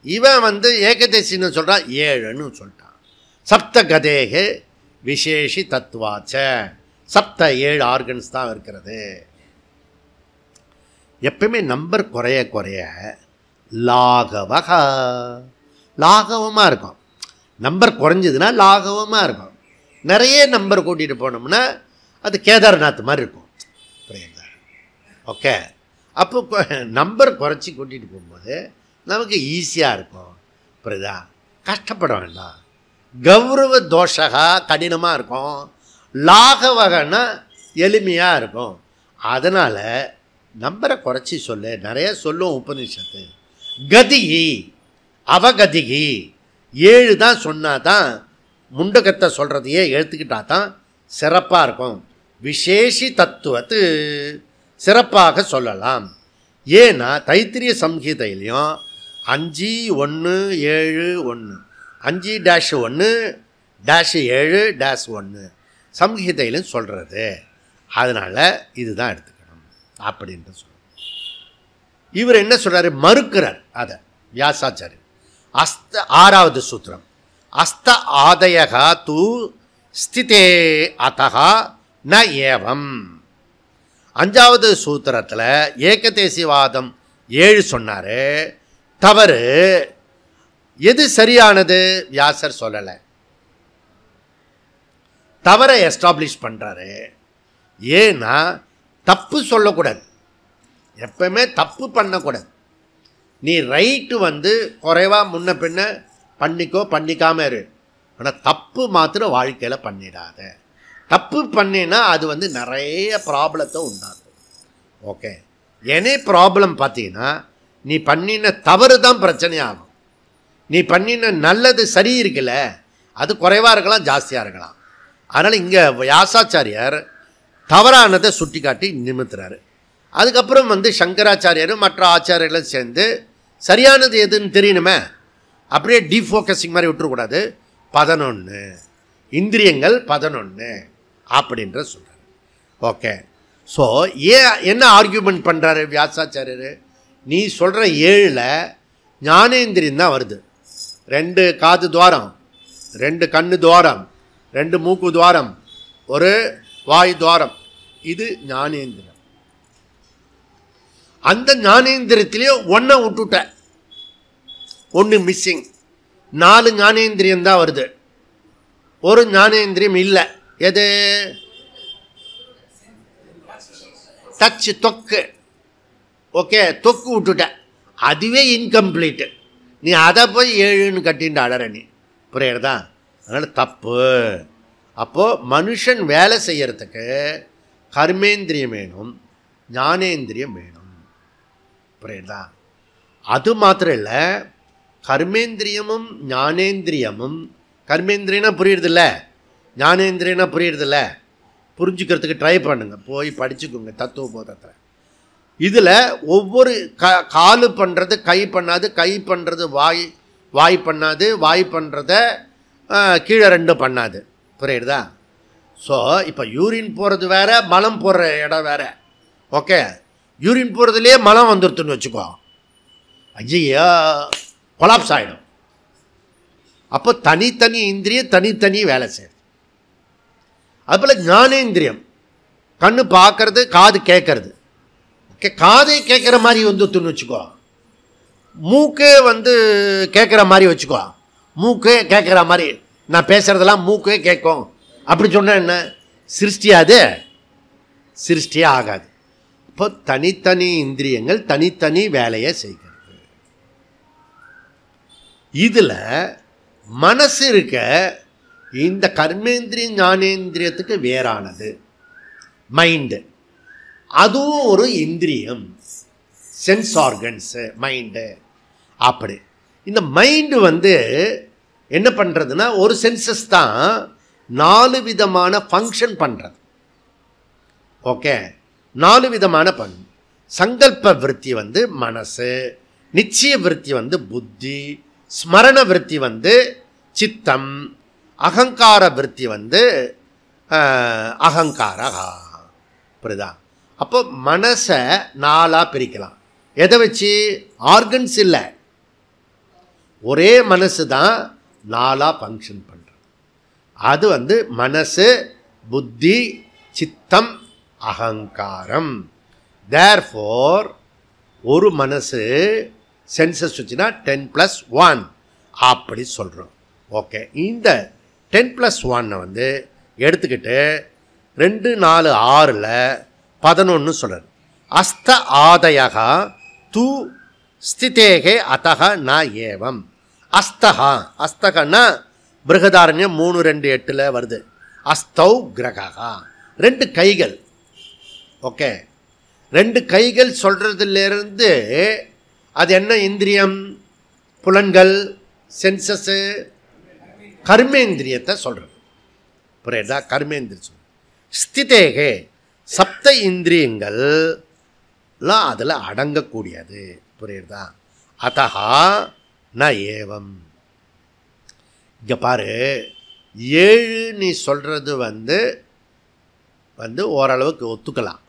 இவன் வந்து ஏகதேசின்னு சொல்கிறான், 7ன்னு சொல்லிட்டான். சப்த கதேகே விசேஷி தத்துவாச்ச, 7 ஆர்கன்ஸ் தான் இருக்கிறது. எப்பயுமே நம்பர் குறைய குறைய லாகவமாக இருக்கும். நம்பர் குறைஞ்சதுன்னா லாகவமாக இருக்கும். நிறைய நம்பர் கூட்டிகிட்டு போனோம்னா அது கேதார்நாத் மாதிரி இருக்கும். புரியுதா? ஓகே, அப்போ நம்பர் குறைச்சி கூட்டிகிட்டு போகும்போது நமக்கு ஈஸியாக இருக்கும். புரியுதா? கஷ்டப்பட வேண்டாம். கௌரவ தோஷகா கடினமாக இருக்கும், லாகவகன்னா எளிமையாக இருக்கும். அதனால் நம்பரை குறைச்சி சொல்லு, நிறைய சொல்லும் உபநிஷத்து. கதிகி அவகதிகி 7 தான் சொன்னால் தான், முண்டகத்தை சொல்கிறதையே எடுத்துக்கிட்டா தான் சிறப்பாக இருக்கும். விசேஷி தத்துவத்து சிறப்பாக சொல்லலாம். ஏன்னா தைத்திரிய சம்ஹிதையிலையும் 5:1:7:1 5-1-7-1 சம்ஹிதையிலும் சொல்கிறது. அதனால் இதுதான் எடுத்துக்கணும் அப்படின்ட்டு சொல்கிறார். இவர் என்ன சொல்கிறாரு, மறுக்கிறார் அதை வியாசாச்சாரியர். 6வது சூத்திரம் அஸ்த ஆதயகா தூ ஸ்திதே அத்தகா ந ஏவம். அஞ்சாவது சூத்திரத்தில் ஏகதேசிவாதம் 7 சொன்னார். தவறு. எது சரியானது? வியாசர் சொல்லலை, தவறை எஸ்டாப்ளிஷ் பண்ணுறாரு. ஏன்னா தப்பு சொல்லக்கூடாது, எப்பவுமே தப்பு பண்ணக்கூடாது. நீ ரைட்டு குறைவா முன்ன பின்ன பண்ணிக்கோ, பண்ணிக்காம இரு. ஆனால் தப்பு மாத்திரம் வாழ்க்கையில் பண்ணிடாத. தப்பு பண்ணினா அது நிறைய ப்ராப்ளத்தை உண்டாகும். ஓகே, எனே ப்ராப்ளம் பார்த்தீங்கன்னா நீ பண்ணின தவறு தான் பிரச்சனையாகும். நீ பண்ணின நல்லது சரி இருக்குல்ல, அது குறைவாக இருக்கலாம், ஜாஸ்தியாக இருக்கலாம். அதனால் இங்கே வியாசாச்சாரியார் தவறானதை சுட்டி காட்டி நிமித்துறாரு. அதுக்கப்புறம் சங்கராச்சாரியரும் மற்ற ஆச்சாரியர்களும் சேர்ந்து சரியானது எதுன்னு தெரியணுமே, அப்படியே டீஃபோக்கஸிங் மாதிரி விட்டுறக்கூடாது. 11 இந்திரியங்கள் 11 அப்படின்ற சொல்கிறார். ஓகே, ஸோ என்ன ஆர்கியூமெண்ட் பண்ணுறாரு வியாசாச்சாரியர்? நீ சொல்கிற 7ல் ஞானேந்திரியம் தான் வருது. 2 காது துவாரம், 2 கண்ணு துவாரம், 2 மூக்கு துவாரம், ஒரு வாய் துவாரம். இது ஞானேந்திரம். அந்த ஞானேந்திரியத்திலேயே 1 விட்டுட்ட, 1 மிஸ்ஸிங். 4 ஞானேந்திரியம் தான் வருது, ஒரு ஞானேந்திரியம் இல்லை. எது? டச்சு, தொக்கு. ஓகே, தொக்கு விட்டுட்ட, அதுவே இன்கம்ப்ளீட்டு. நீ அதை போய் 7ன்னு கட்டின்னு அழற நீ, புரியுறதா? அதனால் தப்பு. அப்போது மனுஷன் வேலை செய்யறதுக்கு கர்மேந்திரியம் வேணும், ஞானேந்திரியம் வேணும், புரியுறதா? அது மாத்திரம் இல்லை, கர்மேந்திரியமும் ஞானேந்திரியமும், கர்மேந்திரியனா புரியுறதில்ல, ஞானேந்திரியனா புரியுறதில்ல, புரிஞ்சுக்கிறதுக்கு ட்ரை பண்ணுங்க, போய் படிச்சுக்கோங்க தத்துவ போதத்தை. இதில் ஒவ்வொரு காலு பண்ணுறது கை பண்ணாது, கை பண்ணுறது வாய், வாய் பண்ணாது, வாய் பண்ணுறத கீழே 2 பண்ணாது, புரியுறதா? ஸோ இப்போ யூரின் போகிறது வேறு, மலம் போடுற இடம் வேறு. ஓகே, யூரின் போகிறதுலேயே மலம் வந்துடுத்துன்னு வச்சுக்கோ, ஐயா கொலாப்ஸ் ஆகிடும். அப்போ தனித்தனி இந்திரியம் தனித்தனி வேலை செய்யுது. அதுபோல் ஞானேந்திரியம், கண்ணு பார்க்கறது, காது கேட்கறது. காதை கேட்குற மாதிரி வந்துடுத்துன்னு வச்சுக்கோ, மூக்கே கேட்குற மாதிரி வச்சுக்கோ, மூக்கே கேட்குற மாதிரி நான் பேசுகிறதெல்லாம் மூக்கே கேட்கும் அப்படி சொன்னால் என்ன சிருஷ்டியாது? சிருஷ்டியே ஆகாது. இப்போ தனித்தனி இந்திரியங்கள் தனித்தனி வேலையை செய்கிறது. இதில் மனசு இருக்க இந்த கர்மேந்திரியம் ஞானேந்திரியத்துக்கு வேறானது மைண்டு. அதுவும் ஒரு இந்திரியம், சென்ஸ் ஆர்கன்ஸு, மைண்டு. அப்படி இந்த மைண்டு என்ன பண்ணுறதுன்னா, ஒரு சென்சஸ் தான் 4 விதமான ஃபங்க்ஷன் பண்ணுறது. ஓகே, 4 விதமான சங்கல்ப விருத்தி மனசு, நிச்சய விருத்தி புத்தி, ஸ்மரண விருத்தி சித்தம், அகங்கார விருத்தி அகங்காரா. புரியுதா? அப்போ மனசை 4ஆக பிரிக்கலாம். எதை வச்சு? ஆர்கன்ஸ் இல்லை, ஒரே மனசு தான் 4ஆக ஃபங்க்ஷன் பண்ணுறது. அது மனசு, புத்தி, சித்தம், அகங்காரம். தேர்ஃபோர் ஒரு மனசு சென்சஸ் வச்சுன்னா 10+1 அப்படி சொல்கிறோம். ஓகே, இந்த 10+1 எடுத்துக்கிட்டு 2, 4, 6ல் 11 சொல்கிறார். அஸ்த ஆதயகா தூ ஸ்திதேகே அத்தக ந ஏவம். அஸ்தகா, அஸ்தகன்னா பிருகதாரண்யம் 3:2:8 வருது. அஸ்தௌ கிரகா, 2 கைகள். ஓகே, 2 கைகள் சொல்கிறதுலேருந்து அது என்ன இந்திரியம்? புலன்கள், சென்சஸ்ஸு, கர்மேந்திரியத்தை சொல்கிறது. புரியுதா? கர்மேந்திரியம் சொல்கிறது. ஸ்திதேகே, சப்த இந்திரியங்கள்லாம் அதில் அடங்கக்கூடியது. புரியுதா? அத்தகா ந ஏவம். இங்கே பாரு, 7 நீ சொல்கிறது ஓரளவுக்கு ஒத்துக்கலாம்.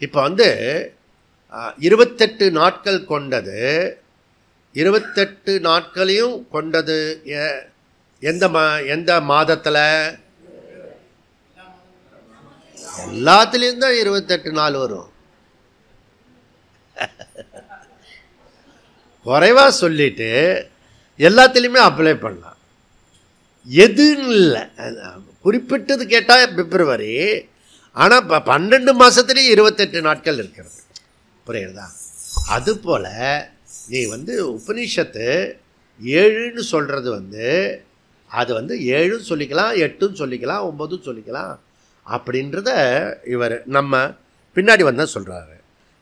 இப்போ 28 நாட்கள் கொண்டது, 28 நாட்களையும் கொண்டது எந்த மாதத்தில்? எல்லாத்துலேயும் தான் 28 நாள் வரும். குறைவாக சொல்லிட்டு எல்லாத்துலேயுமே அப்ளை பண்ணலாம். எதுன்னு இல்லை, குறிப்பிட்டது கேட்டால் பிப்ரவரி, ஆனால் 12 மாதத்துலேயும் 28 நாட்கள் இருக்கிறது. புரியுறதா? அதுபோல் நீ உபனிஷத்து 7ன்னு சொல்கிறது அது 7ன்னு சொல்லிக்கலாம், 8ன்னு சொல்லிக்கலாம், 9ன்னு சொல்லிக்கலாம். அப்படின்றத இவர் நம்ம பின்னாடி வந்தால் சொல்கிறாரு.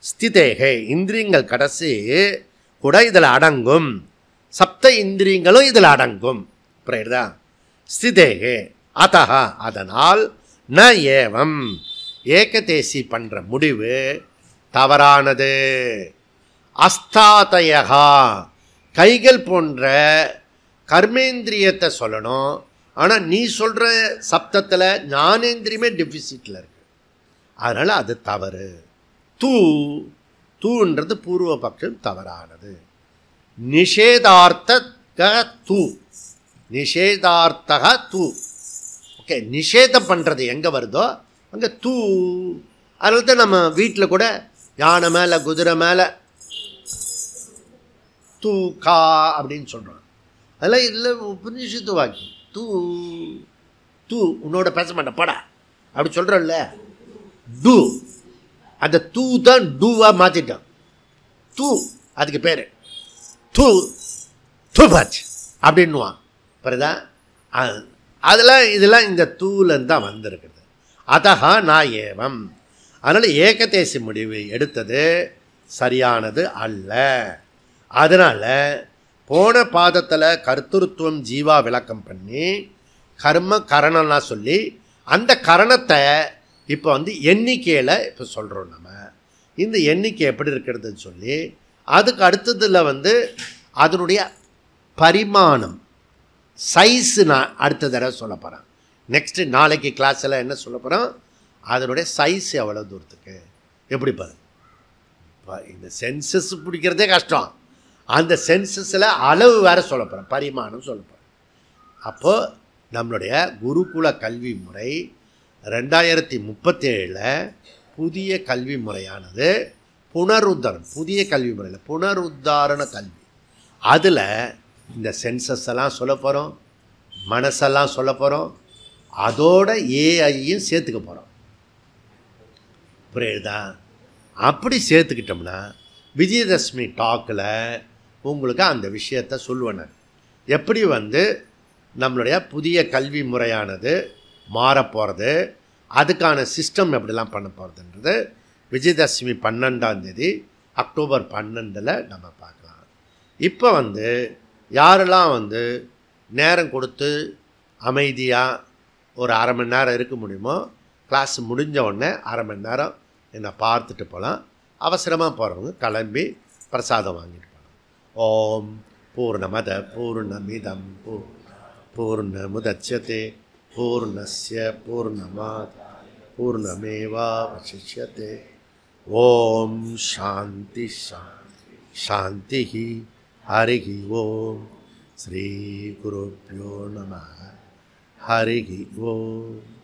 ஸ்திதேகை இந்திரியங்கள் கடைசி கூட இதில் அடங்கும், சப்த இந்திரியங்களும் இதில் அடங்கும். புரியுறதா? ஸ்திதேகே அதஹா அதனால் ந ஏவம் ஏகதேசி பண்ணுற முடிவு தவறானது. அஸ்தாதயகா கைகள் போன்ற கர்மேந்திரியத்தை சொல்லணும். ஆனால் நீ சொல்கிற சப்தத்தில் ஞானேந்திரியமே டெபிசிட்டில் இருக்கு. அதனால் அது தவறு. தூன்றது பூர்வ பட்சம் தவறானது. நிஷேதார்த்தக தூ, நிஷேதார்த்தக தூ. ஓகே, நிஷேதம் பண்ணுறது எங்கே வருதோ அங்கே தூ. அதனால தான் நம்ம வீட்டில் கூட யானை மேலே குதிரை மேலே தூ கா அப்படின்னு சொல்கிறோம். அதெல்லாம் இதில் உபநிஷத்து வாக்கியம். தூ உன்னோட பேச மாட்டேன் படா அப்படி சொல்கிறோம்ல. டூ, அந்த தூ தான் டூவாக மாற்றிட்டோம். தூ அதுக்கு பேர் தூபாச்சு அப்படின்னுவான். பிறகுதா இதெல்லாம் இந்த தூலேருந்து தான் வந்திருக்குது. அதஹா நான் ஏவம். அதனால் ஏகதேசி முடிவு எடுத்தது சரியானது அல்ல. அதனால் போன பாதத்தில் கர்த்தருத்துவம் ஜீவா விளக்கம் பண்ணி கர்ம கரணம்லாம் சொல்லி அந்த கரணத்தை இப்போ எண்ணிக்கையில் இப்போ சொல்கிறோம். நம்ம இந்த எண்ணிக்கை எப்படி இருக்கிறதுன்னு சொல்லி அதுக்கு அடுத்ததில் அதனுடைய பரிமாணம் சைஸு நான் அடுத்த தடவை சொல்ல போகிறேன். நெக்ஸ்ட்டு நாளைக்கு கிளாஸில் என்ன சொல்ல போகிறோம், அதனுடைய சைஸ் எவ்வளோ தூரத்துக்கு எப்படி பாரு. இப்போ இந்த சென்சஸ் பிடிக்கிறதே கஷ்டம், அந்த சென்சஸில் அளவு வேறு சொல்ல போகிறேன், பரிமாணம் சொல்ல போகிறேன். அப்போது நம்மளுடைய குருகுல கல்வி முறை 2037 புதிய கல்வி முறையானது புனருத்தாரணம், புதிய கல்வி முறையில் புனருத்தாரண கல்வி. அதில் இந்த சென்சஸ் எல்லாம் சொல்ல போகிறோம், மனசெல்லாம் சொல்ல போகிறோம், அதோட ஏஐயும் சேர்த்துக்க போகிறோம். புரியுதா? அப்படி சேர்த்துக்கிட்டோம்னா விஜயதசமி டாக்கில் உங்களுக்கு அந்த விஷயத்தை சொல்லுவேன். எப்படி நம்மளுடைய புதிய கல்வி முறையானது மாறப்போகிறது, அதுக்கான சிஸ்டம் எப்படிலாம் பண்ண போகிறதுன்றது விஜயதசமி 12ஆம் தேதி அக்டோபர் 12 நம்ம பார்க்கலாம். இப்போ யாரெல்லாம் நேரம் கொடுத்து அமைதியாக ஒரு அரை மணி நேரம் இருக்க முடியுமோ, கிளாஸ் முடிஞ்ச உடனே அரை மணி நேரம் என்னை பார்த்துட்டு போகலாம். அவசரமாக போகிறவங்க கிளம்பி பிரசாதம் வாங்கிட்டு போகலாம். ஓம் பூர்ணமத பூர்ணமிதம் பூர்ணமுதச்யதே பூர்ணஸ்ய பூர்ணமாத் பூர்ணமேவாவசிஷ்யதே. ஓம் சாந்தி சாந்தி. ஹரிஹி ஓம். ஸ்ரீ குருப்யோ நமः. ஹரிஹி ஓம்.